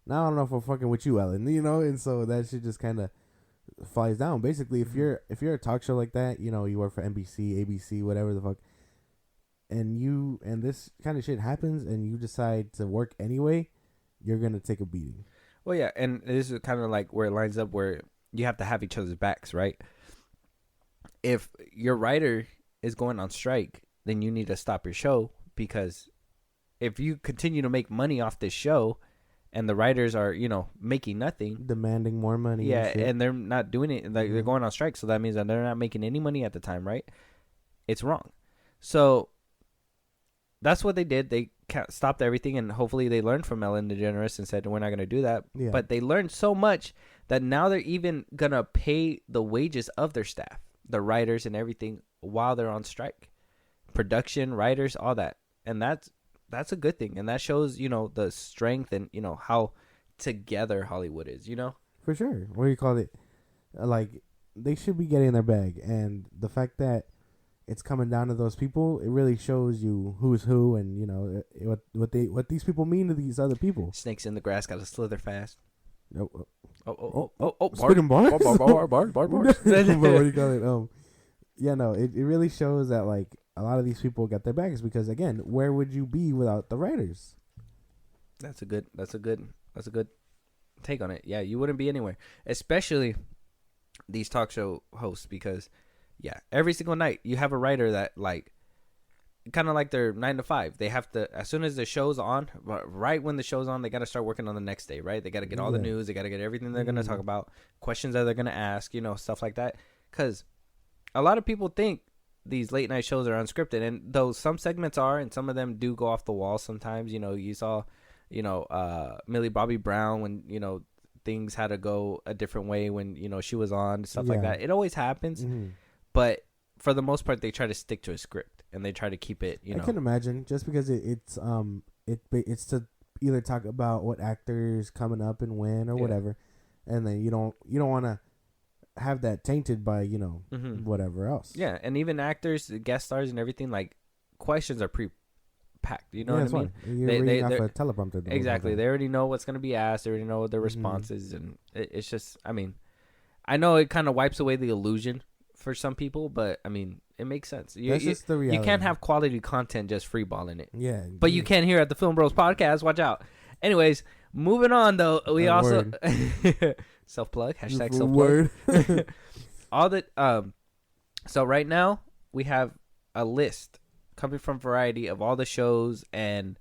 now I don't know if we're fucking with you, Ellen, you know. And so that shit just kind of flies down. Basically, if you're a talk show like that, you know, you work for NBC, ABC, whatever the fuck, and this kind of shit happens, and you decide to work anyway, you're gonna take a beating. Well, yeah, and this is kind of like where it lines up where you have to have each other's backs, right? If your writer is going on strike, then you need to stop your show, because if you continue to make money off this show and the writers are, you know, making nothing, demanding more money, yeah, and they're not doing it, like they're going on strike, so that means that they're not making any money at the time, right? It's wrong. So that's what they did. They stopped everything, and hopefully they learned from Ellen DeGeneres and said, we're not going to do that. Yeah. But they learned so much that now they're even going to pay the wages of their staff, the writers and everything, while they're on strike. Production, writers, all that. And that's a good thing. And that shows, you know, the strength and, you know, how together Hollywood is, you know? For sure. What do you call it? Like, they should be getting their bag. And the fact that it's coming down to those people, it really shows you who's who, and you know what these people mean to these other people. Snakes in the grass gotta slither fast. Oh! Spitting bars. Bars. What do you call it? Yeah, no, it really shows that like a lot of these people got their bags, because again, where would you be without the writers? That's a good take on it. Yeah, you wouldn't be anywhere, especially these talk show hosts, because yeah, every single night you have a writer that like kind of like their 9 to 5. They have to, as soon as the show's on, right when the show's on, they got to start working on the next day, right? They got to get all the news. They got to get everything they're going to talk about, questions that they're going to ask, you know, stuff like that. Because a lot of people think these late night shows are unscripted, and though some segments are, and some of them do go off the wall sometimes. You know, you saw, you know, Millie Bobby Brown when, you know, things had to go a different way when, you know, she was on, stuff like that. It always happens. But for the most part, they try to stick to a script, and they try to keep it, you know. I can imagine, just because it's to either talk about what actors coming up and when or whatever, and then you don't want to have that tainted by, you know, whatever else. Yeah, and even actors, guest stars, and everything, like questions are pre-packed. You know what I mean? You're reading off a teleprompter. Exactly. They already know what's going to be asked. They already know what their response is, and it's just, I mean, I know it kind of wipes away the illusion for some people, but I mean, it makes sense. That's just the reality. You can't have quality content just freeballing it. Yeah, but you can here at the Film Bros podcast. Watch out. Anyways, moving on though, we also self plug hashtag self plug. All the so right now we have a list coming from Variety of all the shows and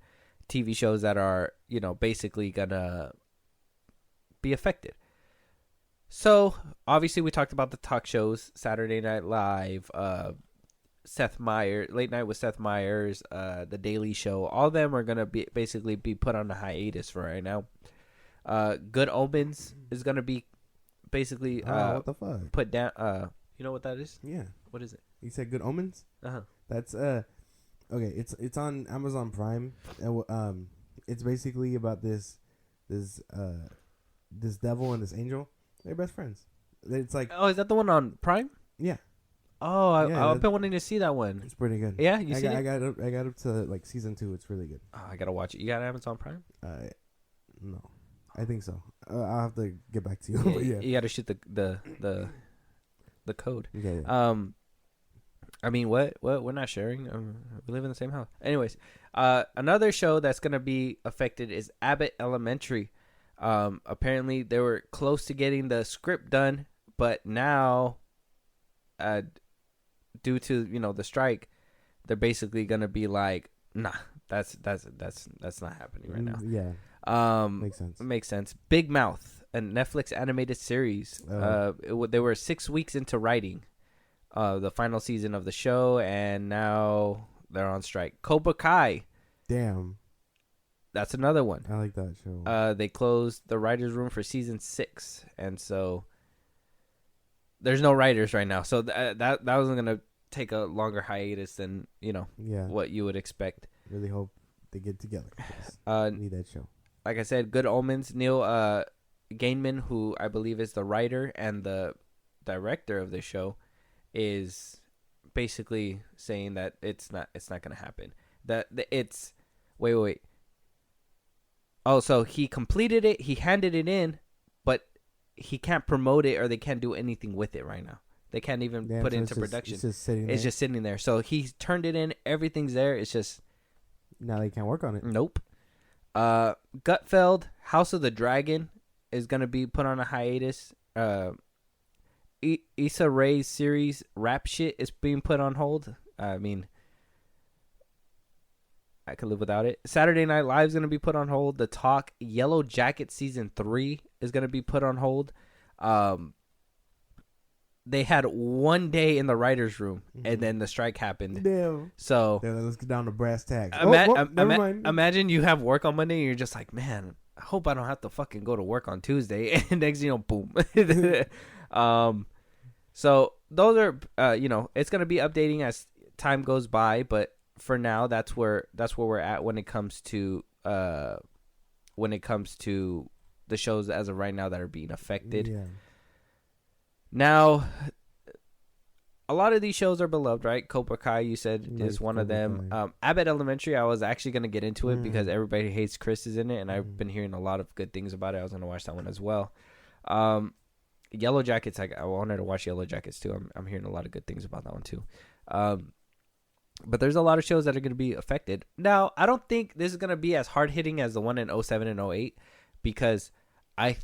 TV shows that are, you know, basically gonna be affected. So, obviously, we talked about the talk shows, Saturday Night Live, Seth Meyers, Late Night with Seth Meyers, The Daily Show. All of them are going to be basically be put on a hiatus for right now. Good Omens is going to be basically what the fuck? Put down. You know what that is? Yeah. What is it? You said Good Omens? Uh-huh. That's okay, it's on Amazon Prime. It's basically about this devil and this angel. They're best friends. It's like, oh, is that the one on Prime? Yeah. Oh, I've been wanting to see that one. It's pretty good. Yeah, I got up to like season 2. It's really good. Oh, I gotta watch it. You got Amazon Prime? No, I think so. I'll have to get back to you. Yeah, but yeah, you gotta shoot the code. Yeah. I mean, what? We're not sharing. We live in the same house. Anyways, another show that's gonna be affected is Abbott Elementary. Apparently they were close to getting the script done, but now, due to the strike, they're basically gonna be like, nah, that's not happening right now. Yeah. Makes sense. Makes sense. Big Mouth, a Netflix animated series. They were 6 weeks into writing the final season of the show, and now they're on strike. Cobra Kai. Damn. That's another one. I like that show. They closed the writers' room for season 6, and so there's no writers right now. So that wasn't gonna take a longer hiatus than what you would expect. Really hope they get together. Need that show. Like I said, Good Omens. Neil Gaiman, who I believe is the writer and the director of the show, is basically saying that it's not going to happen. That it's wait. Oh, so he completed it. He handed it in, but he can't promote it, or they can't do anything with it right now. They can't even put it into production. It's just sitting there. It's just sitting there. So he's turned it in. Everything's there. It's just now they can't work on it. Nope. Gutfeld, House of the Dragon is gonna be put on a hiatus. Issa Rae's series Rap Shit is being put on hold. I mean, I could live without it. Saturday Night Live is gonna be put on hold. The Talk, Yellow Jacket season 3 is gonna be put on hold. They had one day in the writers' room, and then the strike happened. Damn. So let's get down to brass tacks. Never mind. Imagine you have work on Monday, and you're just like, man, I hope I don't have to fucking go to work on Tuesday. And next, boom. So those are, it's gonna be updating as time goes by, but for now, that's where we're at when it comes to the shows as of right now that are being affected. Yeah. Now, a lot of these shows are beloved, right? Cobra Kai, you said, is one of them. Abbott Elementary, I was actually going to get into it because everybody hates Chris is in it, and I've been hearing a lot of good things about it. I was going to watch that one as well. Yellow Jackets, I wanted to watch Yellow Jackets too. I'm hearing a lot of good things about that one too. But there's a lot of shows that are going to be affected. Now, I don't think this is going to be as hard-hitting as the one in 07 and 08 because I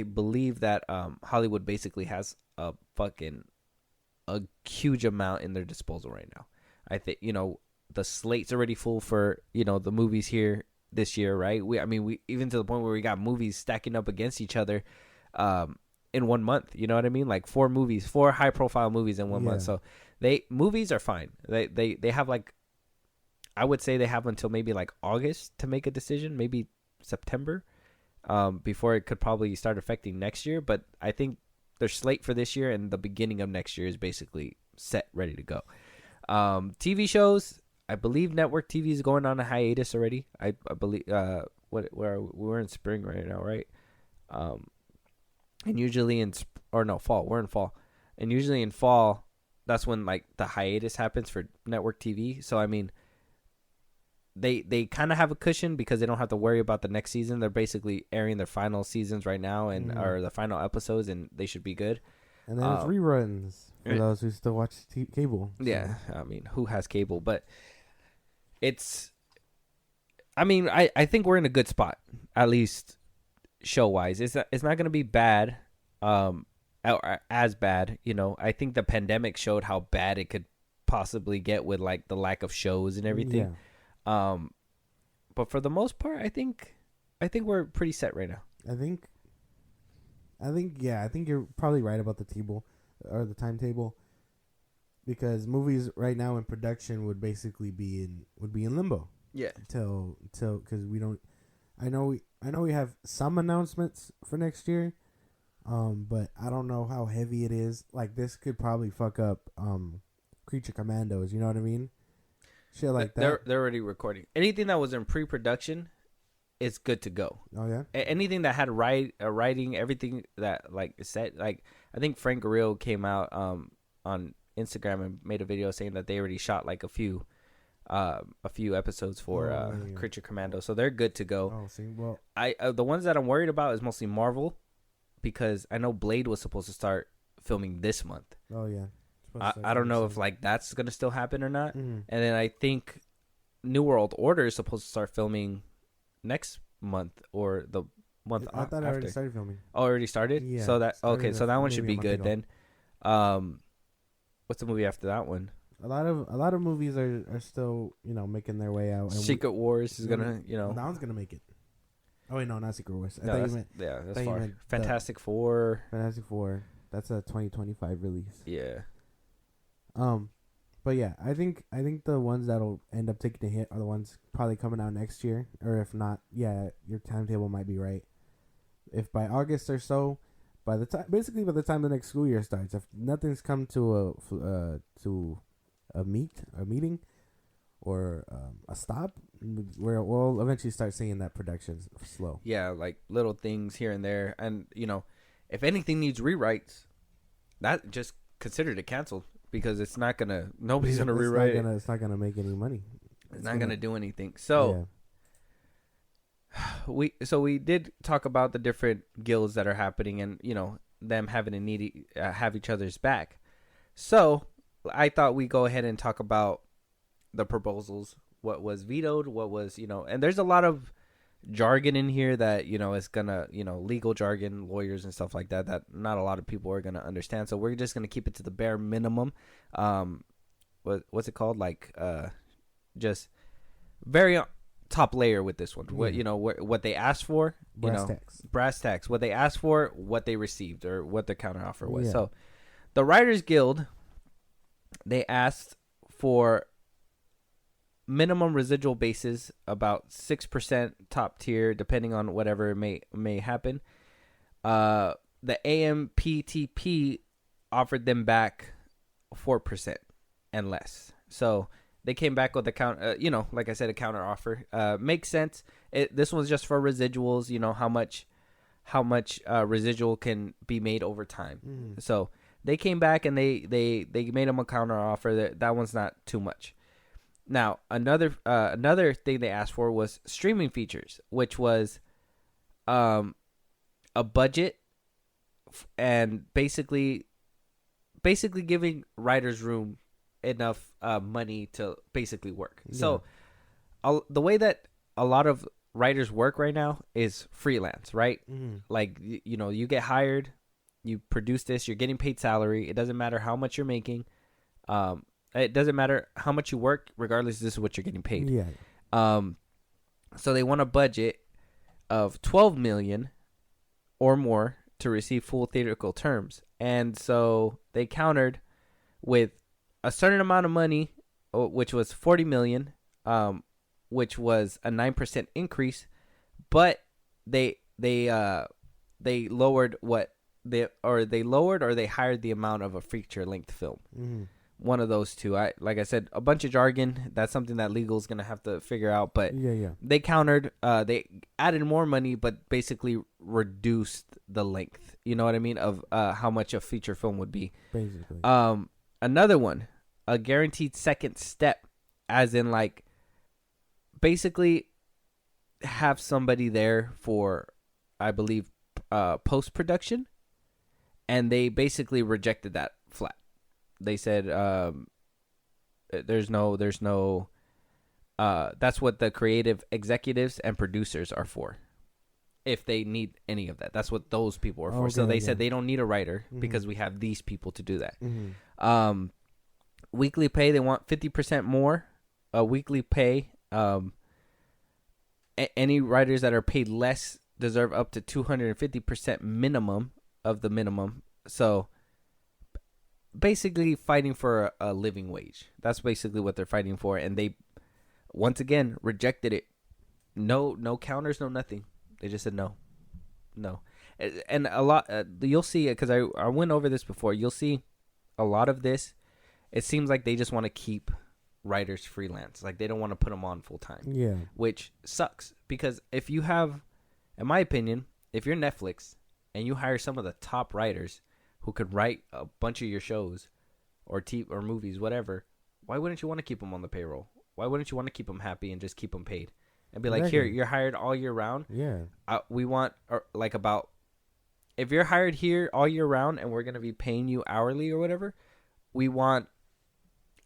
believe that Hollywood basically has a huge amount in their disposal right now. I think the slate's already full for the movies here this year, right? We even to the point where we got movies stacking up against each other in 1 month. You know what I mean? Like 4 high profile movies in 1 month. So movies are fine. They have I would say they have until maybe like August to make a decision, maybe September. Before it could probably start affecting next year. But I think their slate for this year and the beginning of next year is basically set, ready to go. TV shows, I believe network TV is going on a hiatus already. I believe we're in spring right now, right? And usually fall. We're in fall. And usually in fall, that's when like the hiatus happens for network TV. So I mean, they kind of have a cushion because they don't have to worry about the next season. They're basically airing their final seasons right now or the final episodes, and they should be good. And then it's reruns for those who still watch cable. So. Yeah, I mean, who has cable? But I think we're in a good spot, at least show-wise. It's not going to be bad, as bad. I think the pandemic showed how bad it could possibly get with like the lack of shows and everything. Yeah. But for the most part, I think we're pretty set right now. I think you're probably right about the table or the timetable, because movies right now in production would basically be in limbo. Yeah. Till because we don't. I know we have some announcements for next year, but I don't know how heavy it is. Like this could probably fuck up Creature Commandos. You know what I mean? Shit like that. They're already recording. Anything that was in pre-production is good to go. Oh yeah. Anything that had writing, everything that like is set. Like I think Frank Grillo came out on Instagram and made a video saying that they already shot like a few episodes for Creature Commando, so they're good to go. Oh, see, well, the ones that I'm worried about is mostly Marvel, because I know Blade was supposed to start filming this month. Oh yeah. I don't know if like that's gonna still happen or not. Mm-hmm. And then I think New World Order is supposed to start filming next month or the month I thought after. I already started filming. Oh, already started? Yeah. So that Started so that one maybe should a be month good ago. then. What's the movie after that one? A lot of movies are still making their way out. And Secret Wars is gonna that one's gonna make it. Oh wait, no, not Secret Wars. I No, thought that's, you meant yeah, that's thought you far. meant Fantastic Four. Fantastic Four. That's a 2025 release. Yeah. But yeah, I think the ones that'll end up taking a hit are the ones probably coming out next year, or if not, yeah, your timetable might be right. If by August or so, by the time the next school year starts, if nothing's come to a meeting, or a stop, we'll eventually start seeing that production slow. Yeah, like little things here and there, and if anything needs rewrites, that just considered it canceled because it's not gonna. Nobody's gonna rewrite it. It's not gonna make any money. It's not gonna do anything. So. Yeah. We did talk about the different guilds that are happening and them having to need have each other's back. So I thought we go ahead and talk about the proposals, what was vetoed, what was and there's a lot of jargon in here that is gonna legal jargon, lawyers and stuff like that not a lot of people are gonna understand. So we're just gonna keep it to the bare minimum. What's it called? Like just very top layer with this one. Yeah. What they asked for, brass tacks, what they asked for, what they received, or what their counteroffer was. Yeah. So the Writers Guild, they asked for minimum residual basis, about 6% top tier, depending on whatever may happen. The AMPTP offered them back 4% and less. So they came back with a like I said, a counter offer. Makes sense. This one's just for residuals. How much residual can be made over time. Mm. So they came back and they made them a counter offer. That one's not too much. Now another thing they asked for was streaming features, which was a budget and basically giving writers room enough money to basically work. Yeah. So the way that a lot of writers work right now is freelance, right? Mm. Like you get hired, you produce this, you're getting paid salary. It doesn't matter how much you're making. It doesn't matter how much you work, regardless, this is what you're getting paid. Yeah. So they want a budget of $12 million or more to receive full theatrical terms. And so they countered with a certain amount of money, which was $40 million, which was a 9% increase, but they lowered or they hired the amount of a feature length film. Mm. One of those two. Like I said, a bunch of jargon. That's something that legal is gonna have to figure out. But yeah, they countered. They added more money, but basically reduced the length. You know what I mean? Of how much a feature film would be. Basically. Another one, a guaranteed second step, as in like, basically, have somebody there for, I believe, post production, and they basically rejected that flat. They said there's no that's what the creative executives and producers are for. If they need any of that, that's what those people are for. Okay, so they said they don't need a writer because we have these people to do that. Weekly pay, they want 50% more. Weekly pay. Any writers that are paid less deserve up to 250% minimum of the minimum. So basically fighting for a living wage. That's basically what they're fighting for, and they once again rejected it. No counters, no nothing. They just said no. And a lot you'll see it, because I went over this before. You'll see a lot of this. It seems like they just want to keep writers freelance, like they don't want to put them on full time. Yeah, which sucks, because if you have, in my opinion, if you're Netflix and you hire some of the top writers who could write a bunch of your shows or or movies, whatever, why wouldn't you want to keep them on the payroll? Why wouldn't you want to keep them happy and just keep them paid? And be like, here, you're hired all year round. Yeah. We want, if you're hired here all year round and we're going to be paying you hourly or whatever, we want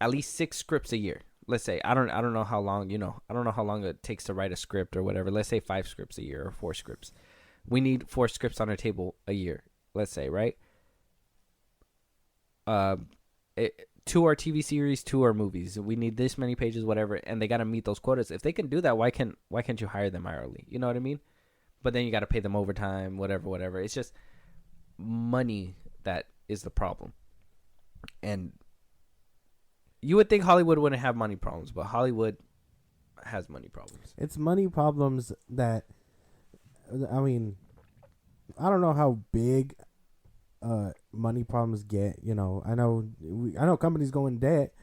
at least 6 scripts a year. Let's say I don't know how long, I don't know how long it takes to write a script or whatever. Let's say 5 scripts a year or 4 scripts. We need 4 scripts on our table a year. Let's say, right? 2 are TV series, 2 are movies. We need this many pages, whatever, and they got to meet those quotas. If they can do that, why can't you hire them hourly? You know what I mean? But then you got to pay them overtime, whatever. It's just money that is the problem. And you would think Hollywood wouldn't have money problems, but Hollywood has money problems. It's money problems that, I mean, I don't know how big money problems get. I know companies go in debt,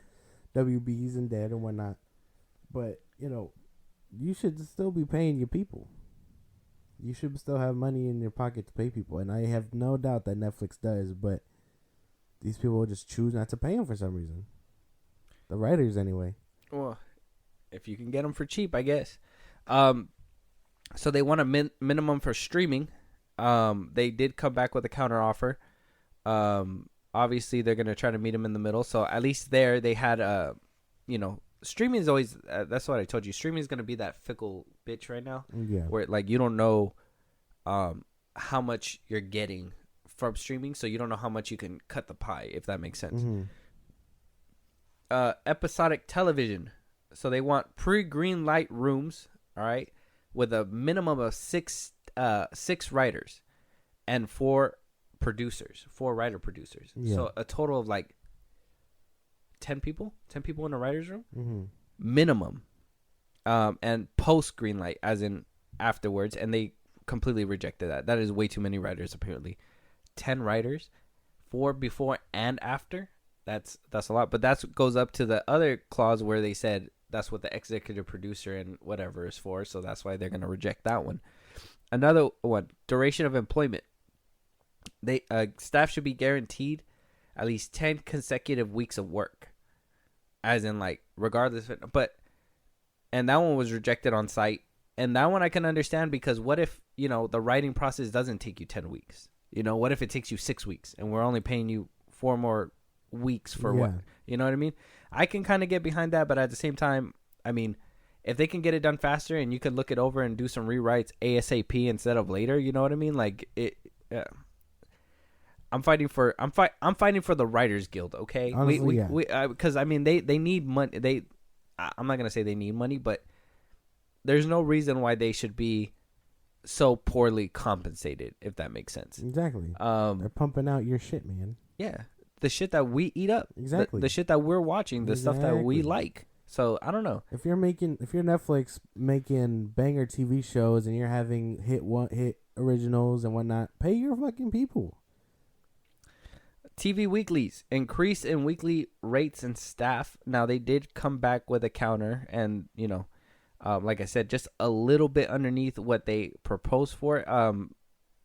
WB's in debt and whatnot, but you should still be paying your people. You should still have money in your pocket to pay people, and I have no doubt that Netflix does, but these people just choose not to pay them for some reason. The writers, anyway. Well, if you can get them for cheap, I guess. So they want a minimum for streaming. They did come back with a counter offer. Obviously, they're going to try to meet them in the middle. So at least there, they had, streaming is always, that's what I told you. Streaming is going to be that fickle bitch right now. Yeah. Where, you don't know how much you're getting from streaming. So you don't know how much you can cut the pie, if that makes sense. Mm-hmm. Episodic television. So they want pre-green light rooms, all right, with a minimum of 6 writers and 4 writer producers. Yeah. So a total of 10 people in a writer's room, mm-hmm. minimum. And post green light, as in afterwards, and they completely rejected that. That is way too many writers, apparently. 10 writers, 4 before and after. That's a lot, but that goes up to the other clause where they said that's what the executive producer and whatever is for, so that's why they're going to reject that one. Another one, duration of employment. They staff should be guaranteed at least 10 consecutive weeks of work, as in regardless of it. And that one was rejected on site, and that one I can understand, because what if the writing process doesn't take you 10 weeks? What if it takes you 6 weeks and we're only paying you 4 more weeks for what? You know what I mean? I can kind of get behind that, but at the same time, I mean, if they can get it done faster and you can look it over and do some rewrites ASAP instead of later, you know what I mean? I'm fighting for the Writers Guild, okay? Honestly, because I mean they need money. I'm not gonna say they need money, but there's no reason why they should be so poorly compensated, if that makes sense. Exactly. They're pumping out your shit, man. Yeah. The shit that we eat up. Exactly. The shit that we're watching. The stuff that we like. So, I don't know. If you're Netflix making banger TV shows and you're having hit originals and whatnot, pay your fucking people. TV weeklies. Increase in weekly rates and staff. Now, they did come back with a counter and, like I said, just a little bit underneath what they proposed for.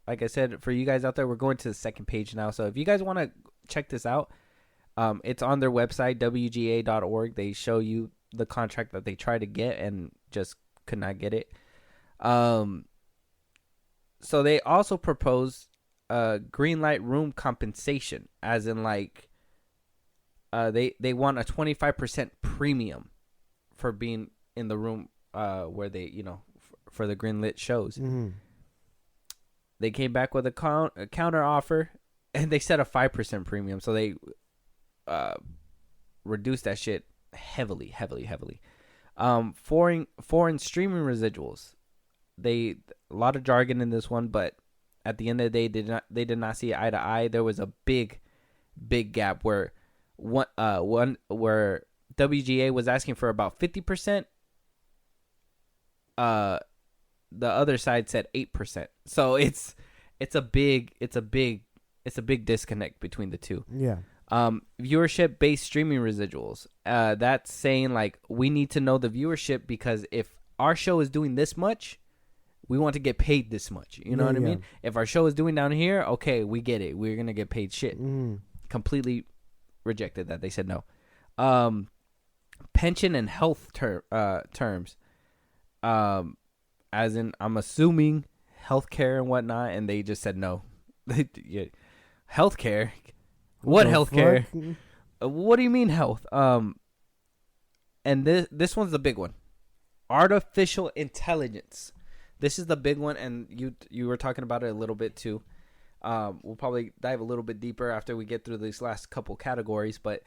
Like I said, for you guys out there, we're going to the second page now. So if you guys want to check this out, it's on their website, WGA.org. They show you the contract that they tried to get and just could not get it. So they also propose green light room compensation, as in they want a 25% premium for being in the room where they, for the green lit shows. Mm-hmm. They came back with a counter offer, and they set a 5% premium. So they reduced that shit heavily. Foreign streaming residuals. A lot of jargon in this one, but at the end of the day, they did not see eye to eye. There was a big gap where where WGA was asking for about 50%. The other side said 8%. So it's a big disconnect between the two. Yeah. Viewership based streaming residuals. That's saying we need to know the viewership, because if our show is doing this much, we want to get paid this much. You know what I mean? If our show is doing down here, okay, we get it. We're gonna get paid shit. Completely rejected that. They said no. Pension and health terms. As in, I'm assuming healthcare and whatnot, and they just said no. Healthcare? What healthcare? What do you mean health? And this one's the big one. Artificial intelligence. This is the big one, and you were talking about it a little bit too. We'll probably dive a little bit deeper after we get through these last couple categories, but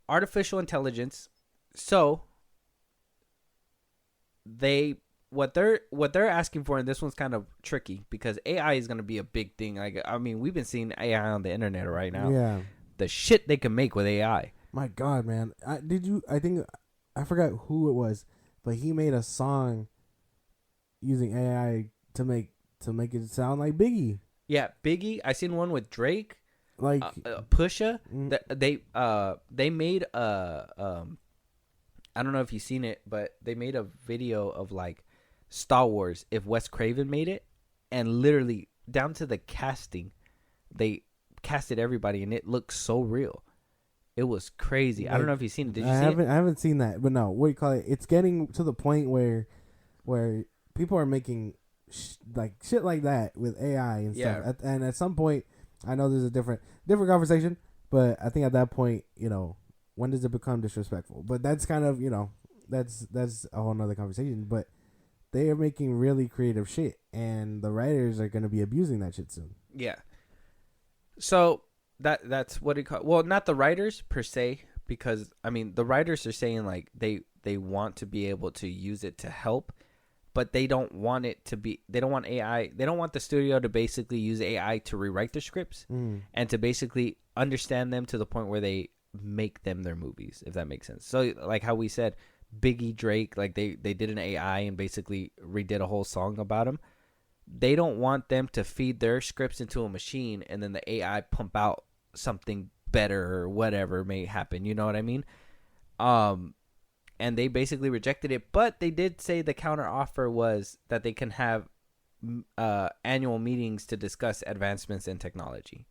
artificial intelligence. So what they're asking for, and this one's kind of tricky because AI is going to be a big thing. Like, I mean, we've been seeing AI on the internet right now. Yeah. The shit they can make with AI. My God, man. I forgot who it was, but he made a song using AI to make it sound like Biggie. Yeah, Biggie. I seen one with Drake, Like Pusha. They made a I don't know if you've seen it, but they made a video of like Star Wars if Wes Craven made it, and literally down to the casting, they casted everybody, and it looked so real. It was crazy. I don't know if you've seen it. Did you see it? I haven't seen that, but no. What do you call it? It's getting to the point where people are making shit like that with AI and stuff. And at some point, I know there's a different conversation, but I think at that point, when does it become disrespectful? But that's kind of that's a whole nother conversation. But they are making really creative shit, and the writers are going to be abusing that shit soon. Yeah. So that's what it call. Well, not the writers per se, because I mean the writers are saying like they want to be able to use it to help, but they don't want it to be. They don't want AI. They don't want the studio to basically use AI to rewrite the scripts and to basically understand them to the point where they make them their movies, if that makes sense. So like how we said, Biggie, Drake, like they did an AI and basically redid a whole song about him. They don't want them to feed their scripts into a machine and then the AI pump out something better or whatever may happen. You know what I mean? And they basically rejected it, but they did say the counter offer was that they can have annual meetings to discuss advancements in technology.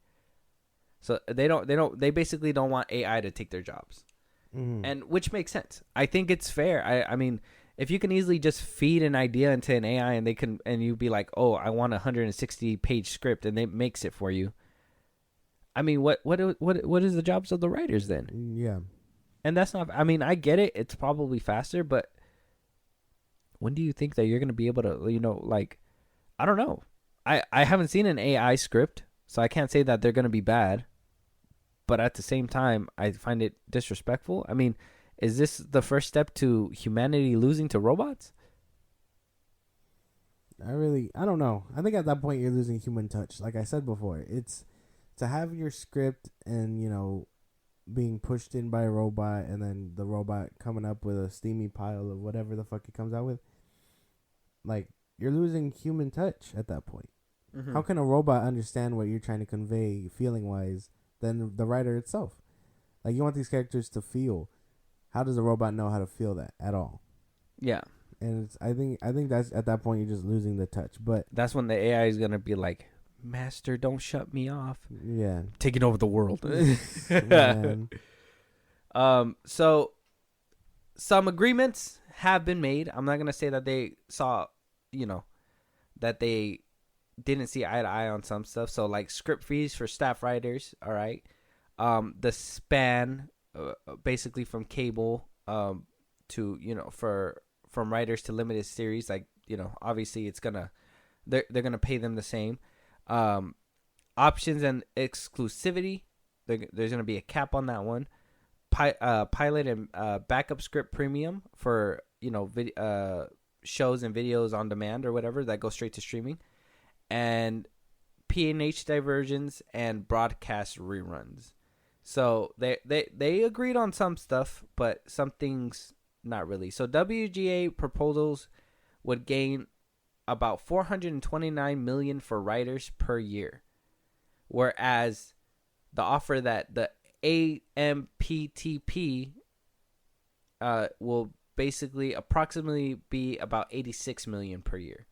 So they basically don't want AI to take their jobs. And which makes sense. I think it's fair. I mean, if you can easily just feed an idea into an AI and you be like, oh, I want a 160-page script, and it makes it for you. I mean, what is the jobs of the writers then? Yeah. And that's not. I mean, I get it. It's probably faster, but when do you think that you're gonna be able to, like, I don't know. I haven't seen an AI script, so I can't say that they're gonna be bad. But at the same time, I find it disrespectful. I mean, is this the first step to humanity losing to robots? I don't know. I think at that point you're losing human touch. Like I said before, it's to have your script and, being pushed in by a robot and then the robot coming up with a steamy pile of whatever the fuck it comes out with. Like, you're losing human touch at that point. Mm-hmm. How can a robot understand what you're trying to convey feeling-wise than the writer itself? Like, you want these characters to feel. How does a robot know how to feel that at all? Yeah. And I think that's at that point you're just losing the touch. But that's when the AI is gonna be like, Master, don't shut me off. Yeah. Taking over the world. So some agreements have been made. I'm not gonna say that they saw, that they didn't see eye to eye on some stuff. So like script fees for staff writers, all right. The span, basically from cable, to from writers to limited series, like obviously they're gonna pay them the same. Options and exclusivity, there's gonna be a cap on that one. Pilot and backup script premium for shows and videos on demand or whatever that go straight to streaming, and P&H diversions and broadcast reruns. So they agreed on some stuff, but some things not really. So WGA proposals would gain about $429 million for writers per year, whereas the offer that the AMPTP will basically approximately be about $86 million per year.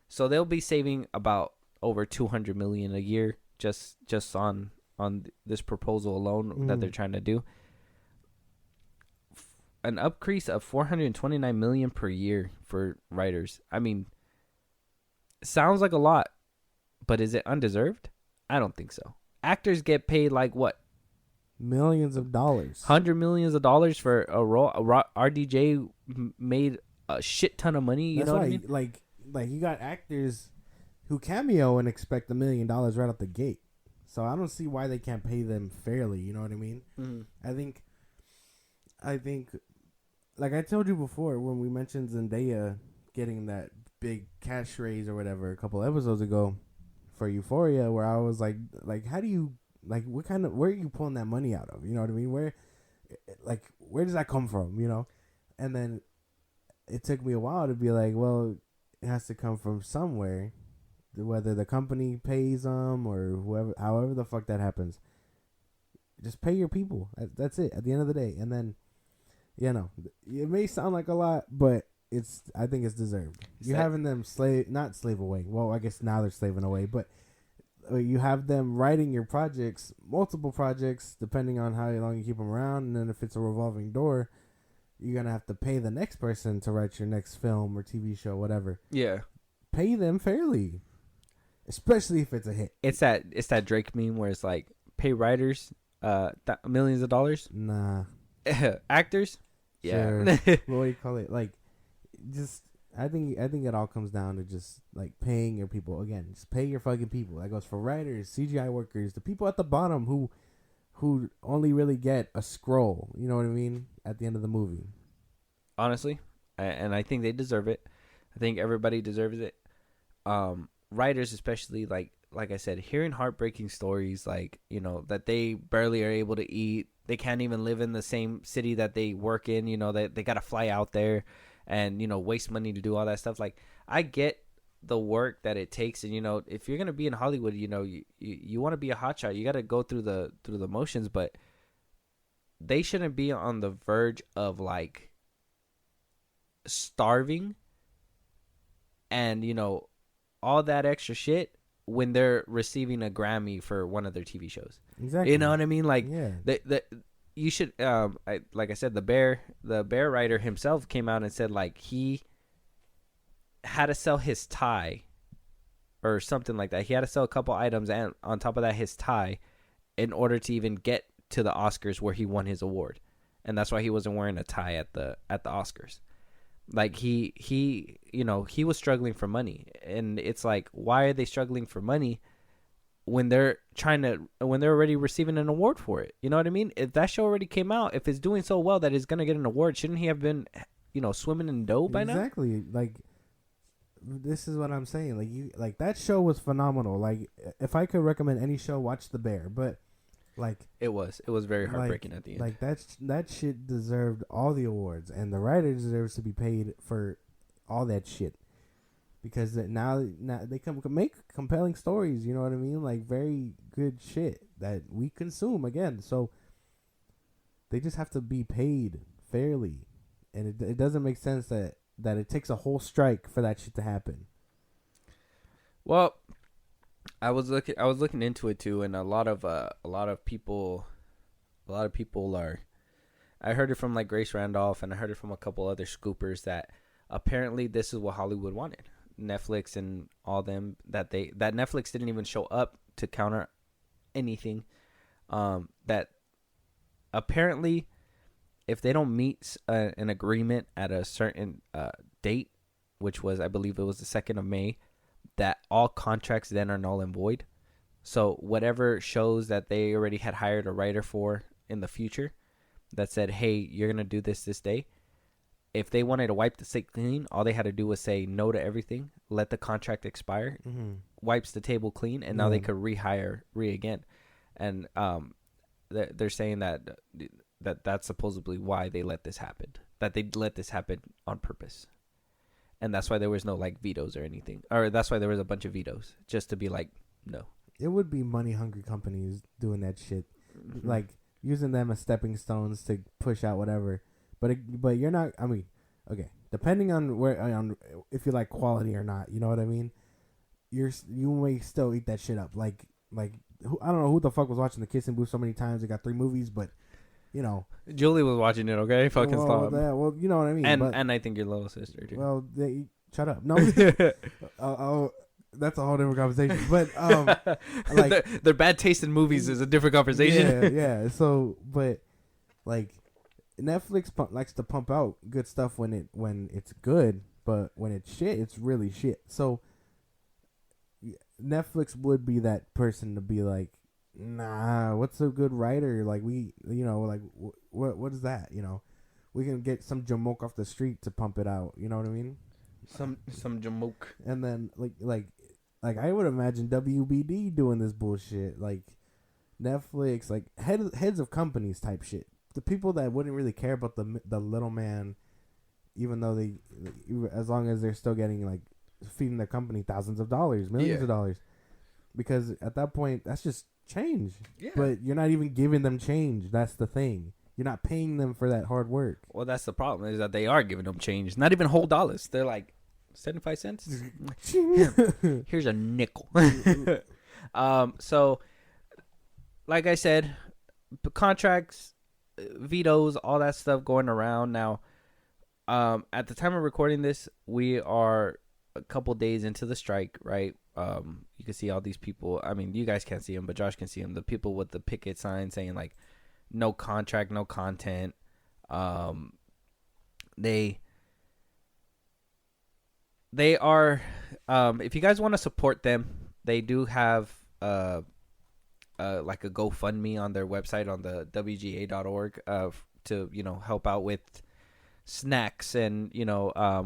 So they'll be saving about over $200 million a year just on this proposal alone that they're trying to do. An increase of $429 million per year for writers. I mean, sounds like a lot, but is it undeserved? I don't think so. Actors get paid like what? Millions of dollars. $100 million for a role. RDJ made a shit ton of money. You That's know why, what I mean? like you got actors who cameo and expect $1 million right out the gate. So I don't see why they can't pay them fairly. You know what I mean? Mm-hmm. I think, like I told you before when we mentioned Zendaya getting that big cash raise or whatever a couple episodes ago for Euphoria, where I was like, how do you, like, where are you pulling that money out of? You know what I mean? Where does that come from? You know? And then it took me a while to be like, well, it has to come from somewhere, whether the company pays them or whoever, however the fuck that happens. Just pay your people. That's it. At the end of the day, and then, you know, it may sound like a lot, but I think it's deserved. You're having them not slave away. Well, I guess now they're slaving away, but you have them writing your projects, multiple projects, depending on how long you keep them around, and then if it's a revolving door, you're gonna have to pay the next person to write your next film or TV show, whatever. Yeah, pay them fairly, especially if it's a hit. It's that Drake meme where it's like pay writers millions of dollars. Nah, actors. Sure. Yeah. What do you call it? Like, just I think it all comes down to just like paying your people. Again, just pay your fucking people. That goes for writers, CGI workers, the people at the bottom who only really get a scroll. You know what I mean? At the end of the movie. Honestly, and I think they deserve it. I think everybody deserves it. Writers, especially, like I said, hearing heartbreaking stories, like, you know, that they barely are able to eat. They can't even live in the same city that they work in. You know, they got to fly out there and, you know, waste money to do all that stuff. Like, I get the work that it takes, and, you know, if you're gonna be in Hollywood, you know, you want to be a hotshot, you got to go through the motions, but they shouldn't be on the verge of like starving and, you know, all that extra shit when they're receiving a Grammy for one of their TV shows. Exactly. You know what I mean? Like, yeah. You should, like I said, the bear writer himself came out and said, like, he had to sell his tie or something like that. He had to sell a couple items, and on top of that, his tie, in order to even get to the Oscars where he won his award. And that's why he wasn't wearing a tie at the Oscars. Like, he you know, he was struggling for money. And it's like, why are they struggling for money when they're already receiving an award for it? You know what I mean? If that show already came out, if it's doing so well that it's going to get an award, shouldn't he have been, you know, swimming in dough by now? Exactly. Like, this is what I'm saying. Like that show was phenomenal. Like, if I could recommend any show, watch The Bear. But like, it was very heartbreaking at the end. Like, that shit deserved all the awards, and the writer deserves to be paid for all that shit, because now they can make compelling stories. You know what I mean? Like, very good shit that we consume again. So they just have to be paid fairly, and it doesn't make sense that it takes a whole strike for that shit to happen. Well, I was looking into it too, and a lot of people are. I heard it from like Grace Randolph, and I heard it from a couple other scoopers that apparently this is what Hollywood wanted. Netflix and all them, that Netflix didn't even show up to counter anything. That apparently, if they don't meet an agreement at a certain date, which was, I believe it was the 2nd of May, that all contracts then are null and void. So whatever shows that they already had hired a writer for in the future that said, hey, you're going to do this day, if they wanted to wipe the slate clean, all they had to do was say no to everything, let the contract expire, wipes the table clean, and now they could rehire again. And they're saying that's supposedly why they let this happen, that they let this happen on purpose. And that's why there was no like vetoes or anything, or that's why there was a bunch of vetoes, just to be like, no. It would be money hungry companies doing that shit, like using them as stepping stones to push out whatever. But you're not. I mean, okay, depending on if you like quality or not, you know what I mean. You may still eat that shit up. Like I don't know who the fuck was watching The Kissing Booth so many times. They got 3 movies, but you know, Julie was watching it. Okay, fucking stop. Well, you know what I mean. And I think your little sister too. Well, shut up. No. that's a whole different conversation. But like their bad taste in movies is a different conversation. Yeah. So, but like Netflix likes to pump out good stuff when it's good, but when it's shit, it's really shit. So Netflix would be that person to be like, nah, what's a good writer? Like like what is that? We can get some jamoke off the street to pump it out. You know what I mean? Some jamoke. And then like I would imagine WBD doing this bullshit. Like Netflix, like heads of companies type shit. The people that wouldn't really care about the little man, even though as long as they're still getting like feeding their company thousands of dollars, millions of dollars, because at that point that's just change. Yeah. But you're not even giving them change. That's the thing. You're not paying them for that hard work. Well, that's the problem, is that they are giving them change. Not even whole dollars. They're like 75 cents. Here's a nickel. So, like I said, contracts, vetoes, all that stuff going around now. At the time of recording this, we are a couple days into the strike, right? You can see all these people. I mean, you guys can't see them, but Josh can see them. The people with the picket sign saying like, no contract, no content. They are, if you guys want to support them, they do have like a GoFundMe on their website on the WGA.org to help out with snacks and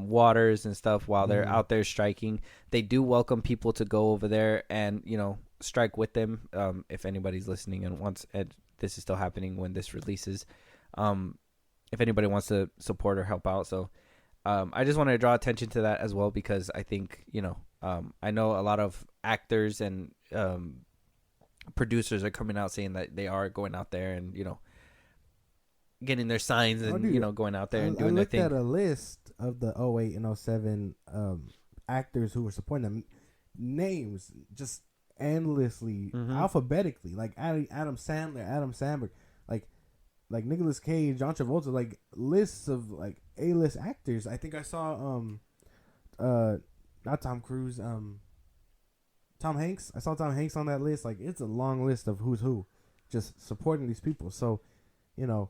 waters and stuff while they're out there striking. They do welcome people to go over there and strike with them. If anybody's listening and wants, and this is still happening when this releases, if anybody wants to support or help out. So I just wanted to draw attention to that as well, because I think I know a lot of actors and producers are coming out saying that they are going out there and getting their signs and going out there and doing their thing. I looked at a list of the 08 and 07 actors who were supporting them, names just endlessly, alphabetically, like Adam Sandler, Adam Sandberg, like Nicolas Cage, John Travolta, like lists of like A-list actors. I think I saw not Tom Cruise, Tom Hanks. I saw Tom Hanks on that list. Like, it's a long list of who's who, just supporting these people. So, the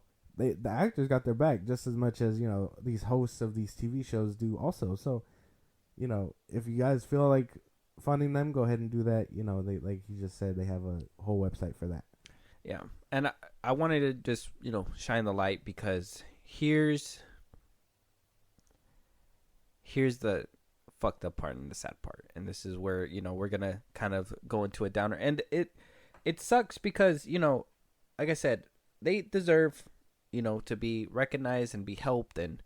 actors got their back just as much as these hosts of these TV shows do also. So, if you guys feel like funding them, go ahead and do that. They, like you just said, they have a whole website for that. Yeah, and I wanted to just shine the light, because here's the fucked up part and the sad part, and this is where we're gonna kind of go into a downer, and it sucks because like I said, they deserve to be recognized and be helped, and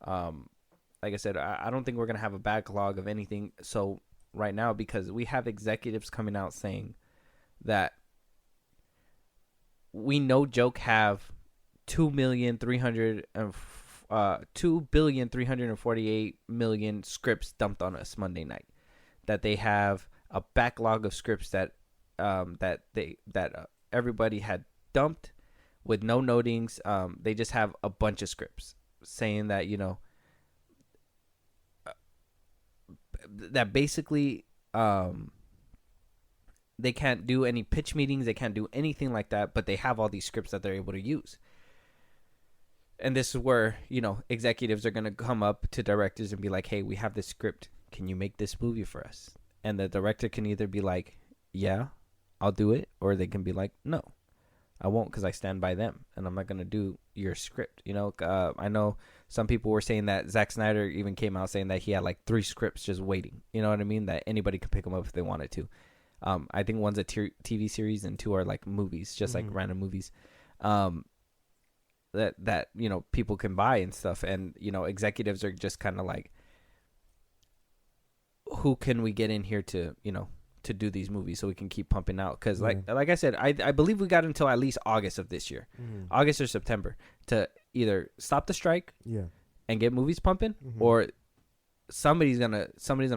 like I said, I don't think we're gonna have a backlog of anything so right now, because we have executives coming out saying that we no joke have 2,348,000,000 scripts dumped on us Monday night. That they have a backlog of scripts that everybody had dumped with no notings. They just have a bunch of scripts saying that that basically they can't do any pitch meetings, they can't do anything like that, but they have all these scripts that they're able to use. And this is where, executives are going to come up to directors and be like, hey, we have this script. Can you make this movie for us? And the director can either be like, yeah, I'll do it. Or they can be like, no, I won't, because I stand by them. And I'm not going to do your script. I know some people were saying that Zack Snyder even came out saying that he had like 3 scripts just waiting. You know what I mean? That anybody could pick them up if they wanted to. I think one's a TV series and 2 are like movies, just like random movies. That people can buy and stuff, and executives are just kind of like, who can we get in here to to do these movies so we can keep pumping out? Because like I said, I believe we got until at least August of this year, August or September, to either stop the strike and get movies pumping, or somebody's gonna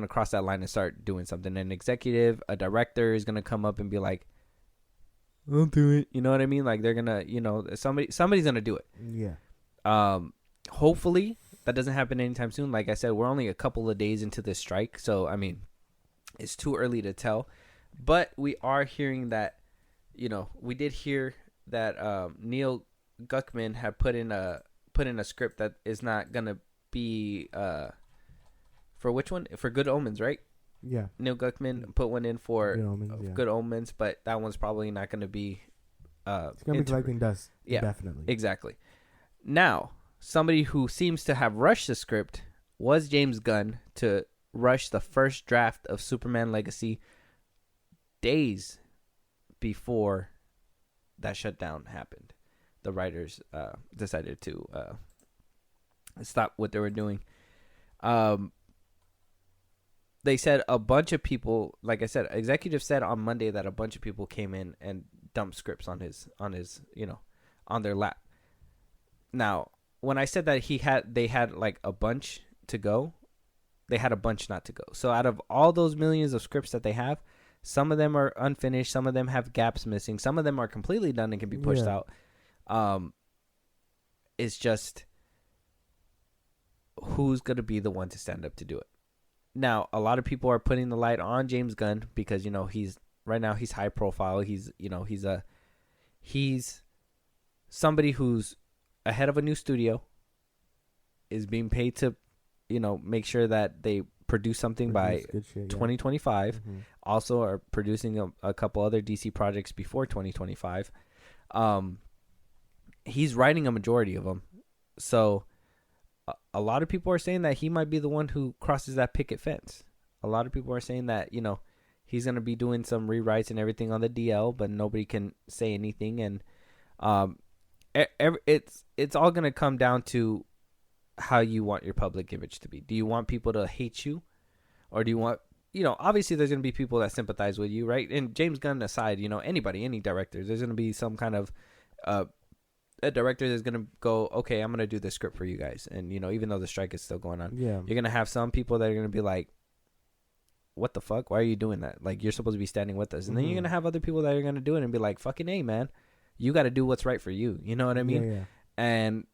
cross that line and start doing something. An executive, a director is gonna come up and be like, I'll do it. You know what I mean? Like, they're gonna, somebody's gonna do it. Yeah. Hopefully that doesn't happen anytime soon. Like I said, we're only a couple of days into this strike, so I mean, It's too early to tell, but we are hearing that, we did hear that Neil Guckman had put in a script that is not gonna be for which one? For Good Omens, right? Yeah. Neil Guckman put one in for Good Omens. Yeah. Good Omens, but that one's probably not gonna be. It's gonna be collecting dust. Yeah, definitely. Exactly. Now, somebody who seems to have rushed the script was James Gunn to rush the first draft of Superman Legacy days before that shutdown happened. The writers decided to stop what they were doing. They said a bunch of people, like I said, executives said on Monday that a bunch of people came in and dumped scripts on his on their lap. Now, when I said that they had like a bunch to go, they had a bunch not to go. So out of all those millions of scripts that they have, some of them are unfinished, some of them have gaps missing, some of them are completely done and can be pushed out. It's just who's going to be the one to stand up to do it. Now, a lot of people are putting the light on James Gunn because, he's right now he's high profile. He's somebody who's ahead of a new studio, is being paid to, make sure that they produce something by 2025. Mm-hmm. Also are producing a couple other DC projects before 2025. He's writing a majority of them. So a lot of people are saying that he might be the one who crosses that picket fence. A lot of people are saying that, he's going to be doing some rewrites and everything on the DL, but nobody can say anything. And it's all going to come down to how you want your public image to be. Do you want people to hate you? Or do you want, obviously there's going to be people that sympathize with you, right? And James Gunn aside, anybody, any directors, there's going to be some kind of a director that's going to go, okay, I'm going to do this script for you guys. And, even though the strike is still going on, you're going to have some people that are going to be like, what the fuck? Why are you doing that? Like, you're supposed to be standing with us. And then you're going to have other people that are going to do it and be like, fucking A, man. You got to do what's right for you. You know what I mean? Yeah. And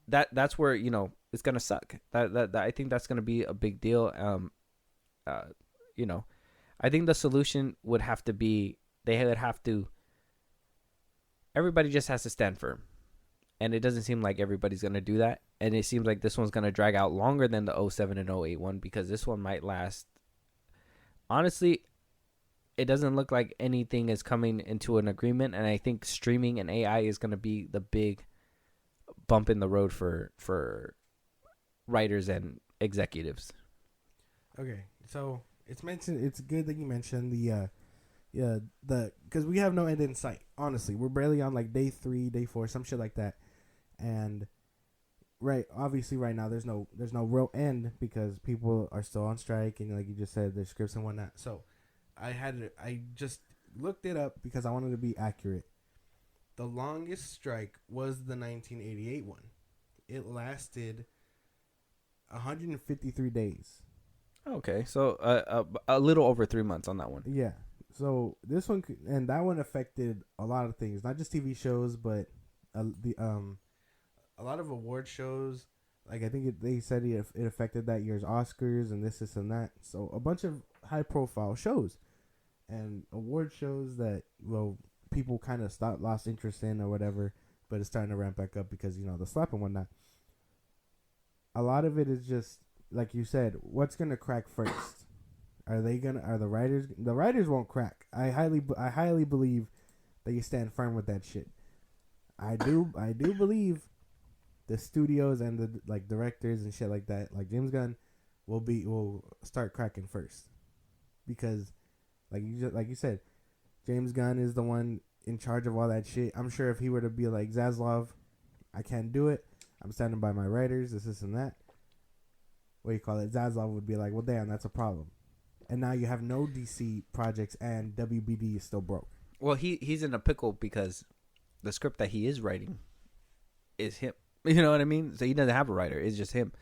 that's where, it's going to suck. That I think that's going to be a big deal. I think the solution would have to be, everybody just has to stand firm. And it doesn't seem like everybody's going to do that. And it seems like this one's going to drag out longer than the 07 and 08 one, because this one might last. Honestly, it doesn't look like anything is coming into an agreement. And I think streaming and AI is going to be the big bump in the road for writers and executives. Okay. So it's good that you mentioned because we have no end in sight. Honestly, we're barely on like day 3, day 4, some shit like that. And obviously right now there's no real end because people are still on strike, and like you just said, there's scripts and whatnot. So I just looked it up because I wanted to be accurate. The longest strike was the 1988 one. It lasted 153 days. Okay, so a little over 3 months on that one. Yeah. So this one and that one affected a lot of things, not just TV shows, but a lot of award shows. Like I think they said it affected that year's Oscars and this and that. So a bunch of high profile shows and award shows that people kind of lost interest in or whatever, but it's starting to ramp back up because the slap and whatnot. A lot of it is just like you said, what's gonna crack first? Are the writers? The writers won't crack. I highly believe that you stand firm with that shit. I do believe the studios and the directors and shit like that, like James Gunn, will start cracking first, because like you said, James Gunn is the one in charge of all that shit. I'm sure if he were to be like Zaslav, I can't do it. I'm standing by my writers. This and that. What do you call it? Zaslav would be like, well, damn, that's a problem. And now you have no DC projects, and WBD is still broke. Well, he's in a pickle because the script that he is writing is him. You know what I mean? So he doesn't have a writer. It's just him.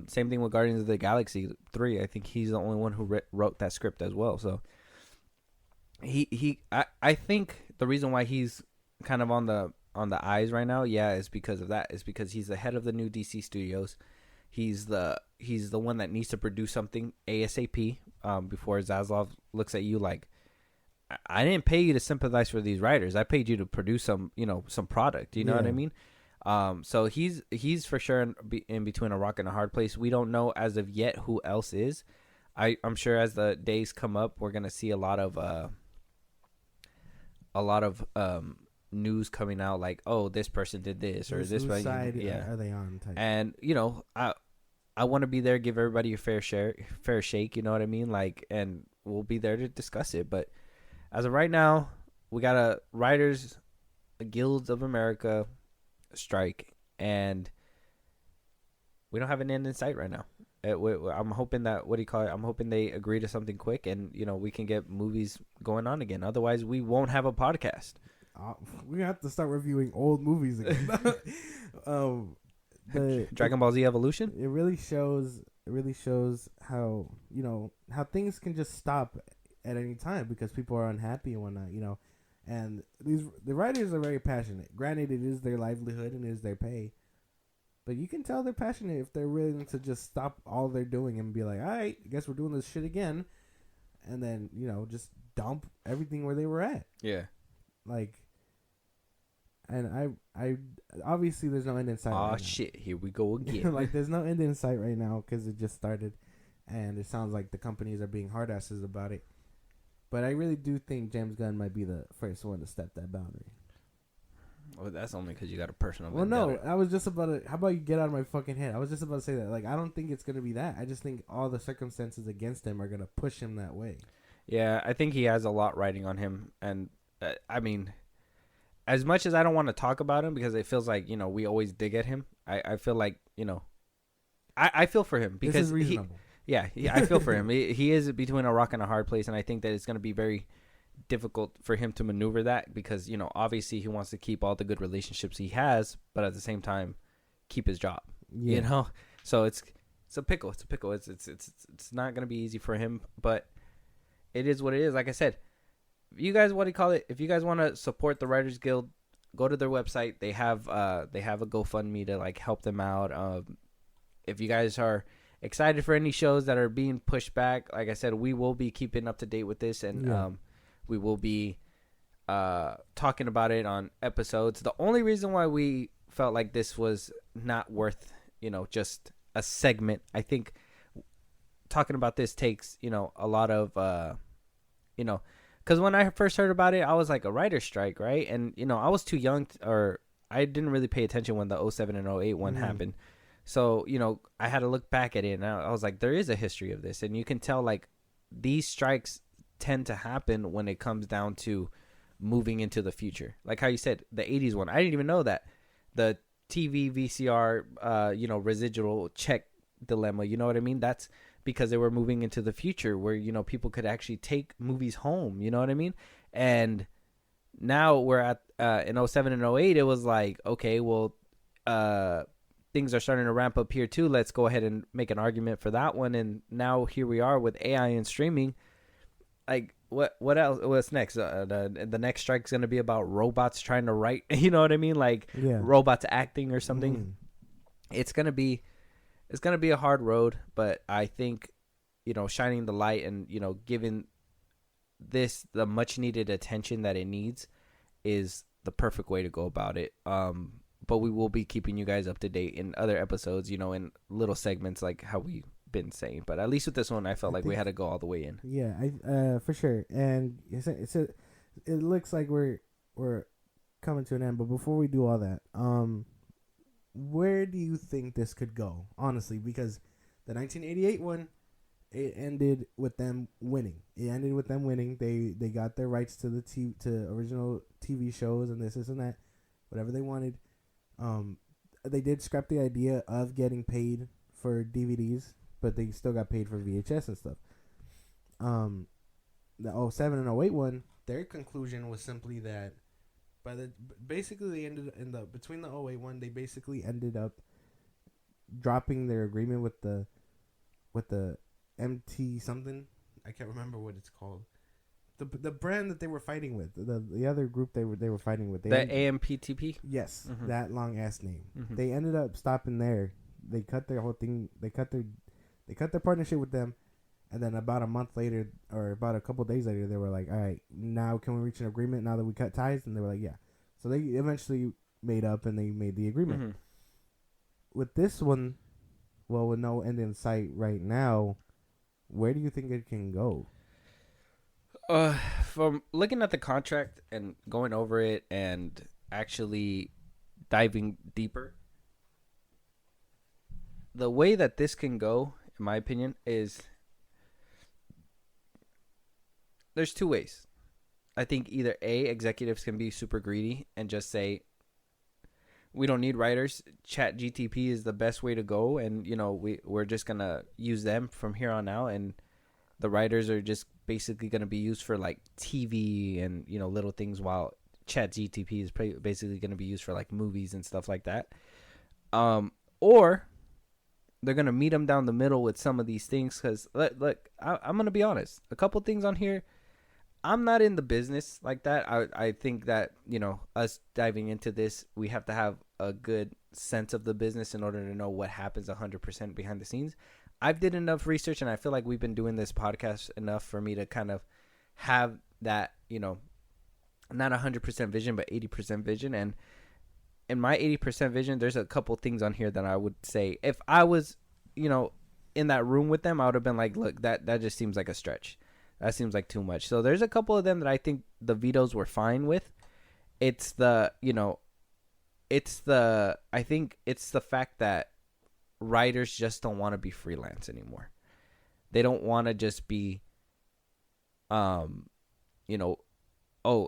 Same thing with Guardians of the Galaxy 3. I think he's the only one who wrote that script as well. So I think the reason why he's kind of on the eyes right now, is because of that. Is because he's the head of the new DC studios. He's he's the one that needs to produce something ASAP before Zaslav looks at you like, I didn't pay you to sympathize for these writers. I paid you to produce some product. You know what I mean? So he's for sure in between a rock and a hard place. We don't know as of yet who else is. I'm sure as the days come up, we're gonna see a lot of news coming out like, oh, this person did this or this side are they on type. And I want to be there, give everybody a fair shake, you know what I mean? Like, and we'll be there to discuss it. But as of right now, we got a Writers Guilds of America strike, and we don't have an end in sight right now. I'm hoping that, I'm hoping they agree to something quick, and we can get movies going on again. Otherwise, we won't have a podcast. We have to start reviewing old movies again. The Dragon Ball Z Evolution. It really shows how how things can just stop at any time because people are unhappy and whatnot. And the writers are very passionate. Granted, it is their livelihood and it is their pay, but you can tell they're passionate if they're willing to just stop all they're doing and be like, all right, I guess we're doing this shit again, and then just dump everything where they were at. Yeah, like. And I obviously there's no end in sight. Oh right shit! Here we go again. Like there's no end in sight right now because it just started, and it sounds like the companies are being hard asses about it. But I really do think James Gunn might be the first one to step that boundary. Well, that's only because you got a personal. Well, no, I was just about to. How about you get out of my fucking head? I was just about to say that. Like, I don't think it's gonna be that. I just think all the circumstances against him are gonna push him that way. Yeah, I think he has a lot riding on him, and I mean. As much as I don't want to talk about him because it feels like, we always dig at him. I feel like, I feel for him because this is reasonable. I feel for him. He is between a rock and a hard place. And I think that it's going to be very difficult for him to maneuver that because, obviously he wants to keep all the good relationships he has, but at the same time, keep his job, So it's a pickle. It's a pickle. It's not going to be easy for him, but it is what it is. Like I said, you guys, if you guys want to support the Writers Guild, go to their website. They have a GoFundMe to like help them out. If you guys are excited for any shows that are being pushed back, like I said, we will be keeping up to date with this, and we will be talking about it on episodes. The only reason why we felt like this was not worth, just a segment, I think talking about this takes, a lot of, because when I first heard about it, I was like, a writer's strike, right? And, I was too young, or I didn't really pay attention when the 07 and 08 one happened. So, I had to look back at it, and I was like, there is a history of this. And you can tell, like, these strikes tend to happen when it comes down to moving into the future. Like how you said, the 80s one. I didn't even know that. The TV, VCR, residual check dilemma, you know what I mean? That's because they were moving into the future where, people could actually take movies home, you know what I mean? And now we're at, in 07 and 08, it was like, okay, well, things are starting to ramp up here too. Let's go ahead and make an argument for that one. And now here we are with AI and streaming. Like, what else? What's next? The next strike is going to be about robots trying to write, you know what I mean? Like robots acting or something. It's going to be a hard road, but I think, shining the light and, giving this the much needed attention that it needs is the perfect way to go about it. But we will be keeping you guys up to date in other episodes, in little segments like how we've been saying. But at least with this one, I felt like we had to go all the way in. Yeah, I for sure. And it looks like we're coming to an end. But before we do all that, where do you think this could go, honestly? Because the 1988 one, it ended with them winning. They got their rights to to original TV shows and this and that, whatever they wanted. They did scrap the idea of getting paid for DVDs, but they still got paid for VHS and stuff. The 07 and 08 one, their conclusion was simply that basically they ended between the 08 one, they basically ended up dropping their agreement with the MT something. I can't remember what it's called. The brand that they were fighting with, the other group they were fighting with, the AMPTP. Yes, that long ass name. They ended up stopping there. They cut their whole thing. They cut their They cut their partnership with them, and then about a month later, or about a couple days later, they were like, "All right, now can we reach an agreement? Now that we cut ties?" And they were like, "Yeah." So they eventually made up, and they made the agreement. Mm-hmm. With this one, well, with no end in sight right now, where do you think it can go? From looking at the contract and going over it and actually diving deeper, the way that this can go, in my opinion, is there's two ways. I think either A, executives can be super greedy and just say, we don't need writers. Chat GTP is the best way to go, and we're just gonna use them from here on out, and the writers are just basically gonna be used for like TV and little things, while Chat GTP is basically gonna be used for like movies and stuff like that. Or they're gonna meet them down the middle with some of these things, because look, I'm gonna be honest. A couple things on here, I'm not in the business like that. I think that, us diving into this, we have to have a good sense of the business in order to know what happens 100% behind the scenes. I've did enough research, and I feel like we've been doing this podcast enough for me to kind of have that, not 100% vision, but 80% vision. And in my 80% vision, there's a couple things on here that I would say, if I was, in that room with them, I would have been like, look, that just seems like a stretch. That seems like too much. So there's a couple of them that I think the vetoes were fine with. It's the I think it's the fact that writers just don't want to be freelance anymore. They don't want to just be, oh,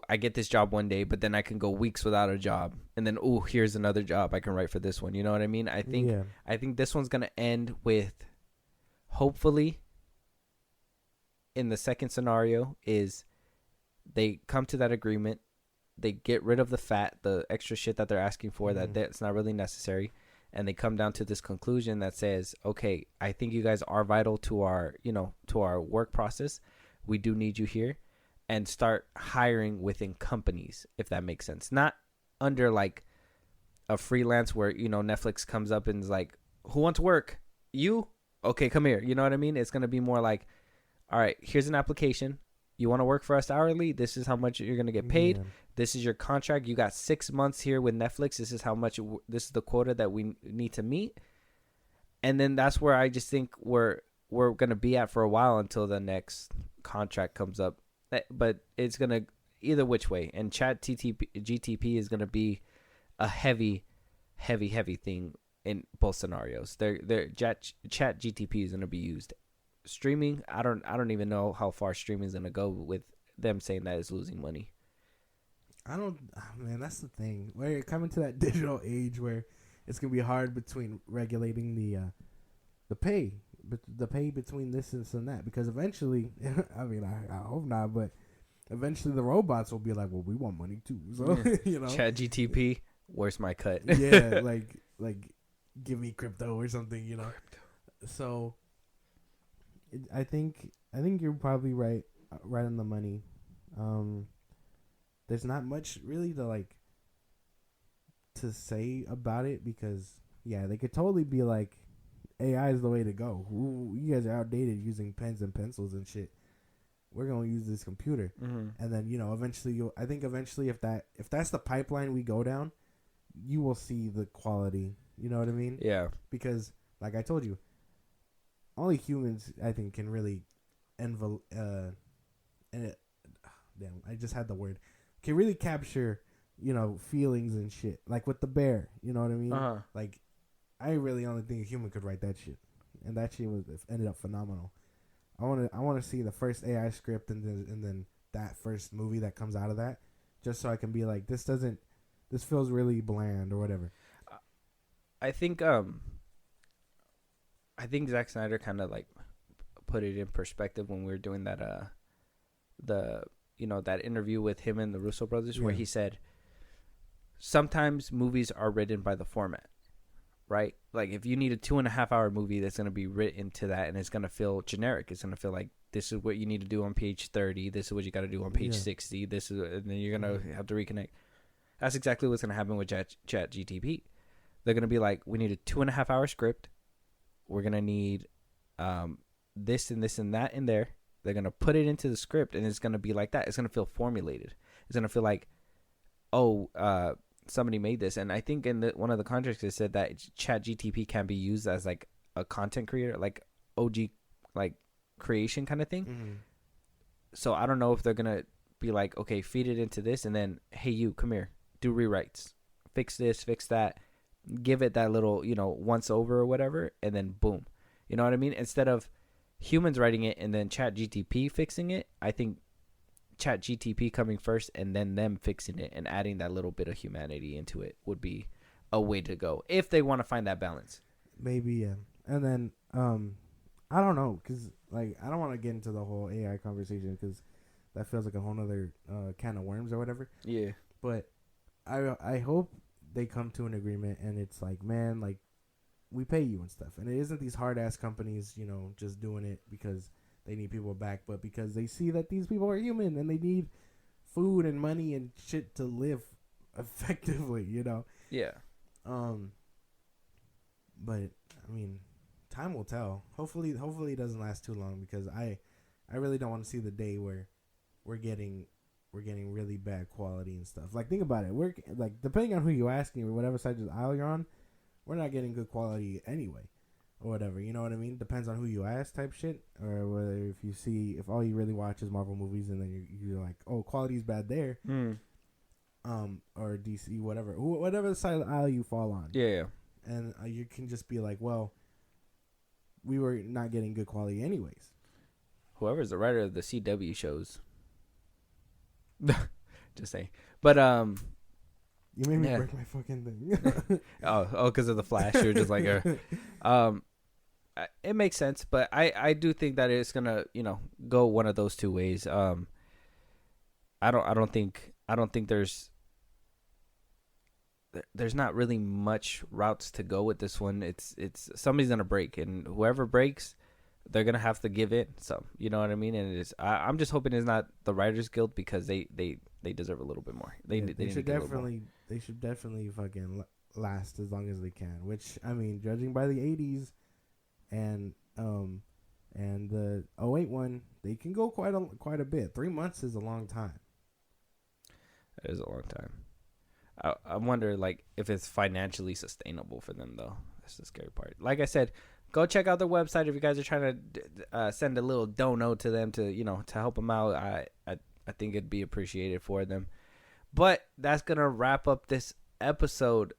I get this job one day, but then I can go weeks without a job, and then here's another job I can write for this one. You know what I mean? I think this one's gonna end with, hopefully, in the second scenario, is they come to that agreement, they get rid of the extra shit that they're asking for, that's not really necessary, and they come down to this conclusion that says, okay, I think you guys are vital to our work process. We do need you here. And start hiring within companies, if that makes sense. Not under like a freelance where, Netflix comes up and is like, who wants work? You? Okay, come here. You know what I mean? It's going to be more like, all right, here's an application. You want to work for us hourly? This is how much you're going to get paid. Yeah. This is your contract. You got 6 months here with Netflix. This is how much, this is the quota that we need to meet. And then that's where I just think we're going to be at for a while until the next contract comes up. But it's going to either which way. And Chat GTP is going to be a heavy thing in both scenarios. Chat GTP is going to be used. Streaming, I don't even know how far streaming is going to go with them saying that it's losing money. Man, that's the thing. We're coming to that digital age where it's going to be hard between regulating the pay. But the pay between this and that, because eventually, I mean, I hope not, but eventually the robots will be like, well, we want money too. So Chat GTP, where's my cut? Yeah, like give me crypto or something, Crypto. So I think you're probably right on the money. There's not much really to say about it, because they could totally be like, AI is the way to go. You guys are outdated using pens and pencils and shit. We're gonna use this computer, and then eventually eventually if that's the pipeline we go down, you will see the quality. You know what I mean? Yeah. Because like I told you, only humans I think can really damn, I just had the word. Can really capture feelings and shit, like with the bear. You know what I mean? Like. I really only think a human could write that shit, and that shit ended up phenomenal. I want to see the first AI script and then that first movie that comes out of that, just so I can be like, this feels really bland or whatever. I think Zack Snyder kind of like put it in perspective when we were doing that that interview with him and the Russo brothers, where he said sometimes movies are written by the format. Right? Like if you need a 2.5 hour movie that's going to be written to that, and it's going to feel generic. It's going to feel like, this is what you need to do on page 30. This is what you got to do on page 60. And then you're going to have to reconnect. That's exactly what's going to happen with Chat GTP. They're going to be like, we need a 2.5 hour script. We're going to need this and this and that in there. They're gonna put it into the script, and it's gonna be like that. It's gonna feel formulated. It's gonna feel like, oh, somebody made this. And I think in one of the contracts it said that ChatGTP can be used as like a content creator, like OG, like creation kind of thing. Mm-hmm. So I don't know if they're gonna be like, okay, feed it into this, and then, hey, you come here, do rewrites, fix this, fix that, give it that little, once over or whatever, and then boom, you know what I mean? Instead of humans writing it and then ChatGTP fixing it, I think ChatGTP coming first and then them fixing it and adding that little bit of humanity into it would be a way to go if they want to find that balance. Maybe, yeah. And then I don't know, because like I don't want to get into the whole AI conversation because that feels like a whole nother can of worms or whatever. Yeah. But I hope they come to an agreement and it's like, man, like we pay you and stuff, and it isn't these hard ass companies, just doing it because they need people back, but because they see that these people are human and they need food and money and shit to live effectively, Yeah. But I mean, time will tell. Hopefully it doesn't last too long, because I really don't want to see the day where we're getting really bad quality and stuff. Like, think about it. We're like, depending on who you asking or whatever side of the aisle you're on, we're not getting good quality anyway, or whatever. You know what I mean? Depends on who you ask, type shit. Or whether if all you really watch is Marvel movies, and then you're like, oh, quality's bad there. Or DC, whatever side of the aisle you fall on. Yeah. And you can just be like, well, we were not getting good quality anyways. Whoever's the writer of the CW shows. Just saying. But you made me break my fucking thing. oh, because of the Flash. You're just like, it makes sense, but I do think that it's gonna go one of those two ways. I don't think there's not really much routes to go with this one. It's somebody's gonna break, and whoever breaks, they're gonna have to give in some. You know what I mean? And I'm just hoping it's not the Writers Guild, because they deserve a little bit more. They should definitely fucking last as long as they can. Which, I mean, judging by the 80s and the 08 one, they can go quite a bit. 3 months is a long time. It is a long time. I wonder, like, if it's financially sustainable for them, though. That's the scary part. Like I said, go check out their website if you guys are trying to send a little dono to them to help them out. I think it'd be appreciated for them. But that's gonna wrap up this episode.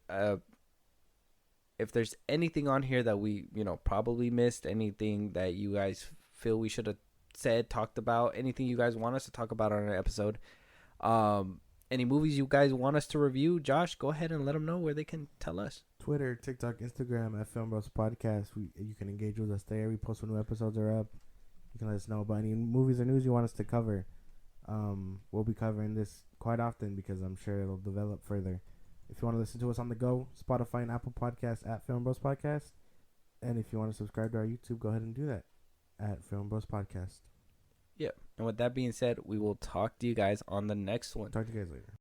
If there's anything on here that we probably missed, anything that you guys feel we should have said, talked about, anything you guys want us to talk about on an episode, any movies you guys want us to review, Josh, go ahead and let them know where they can tell us. Twitter, TikTok, Instagram at FilmBros Podcast. You can engage with us there. We post when new episodes are up. You can let us know about any movies or news you want us to cover. We'll be covering this quite often because I'm sure it'll develop further. If you want to listen to us on the go, Spotify and Apple Podcasts at FilmBros Podcast. And if you want to subscribe to our YouTube, go ahead and do that at FilmBros Podcast. Yep. And with that being said, we will talk to you guys on the next one. Talk to you guys later.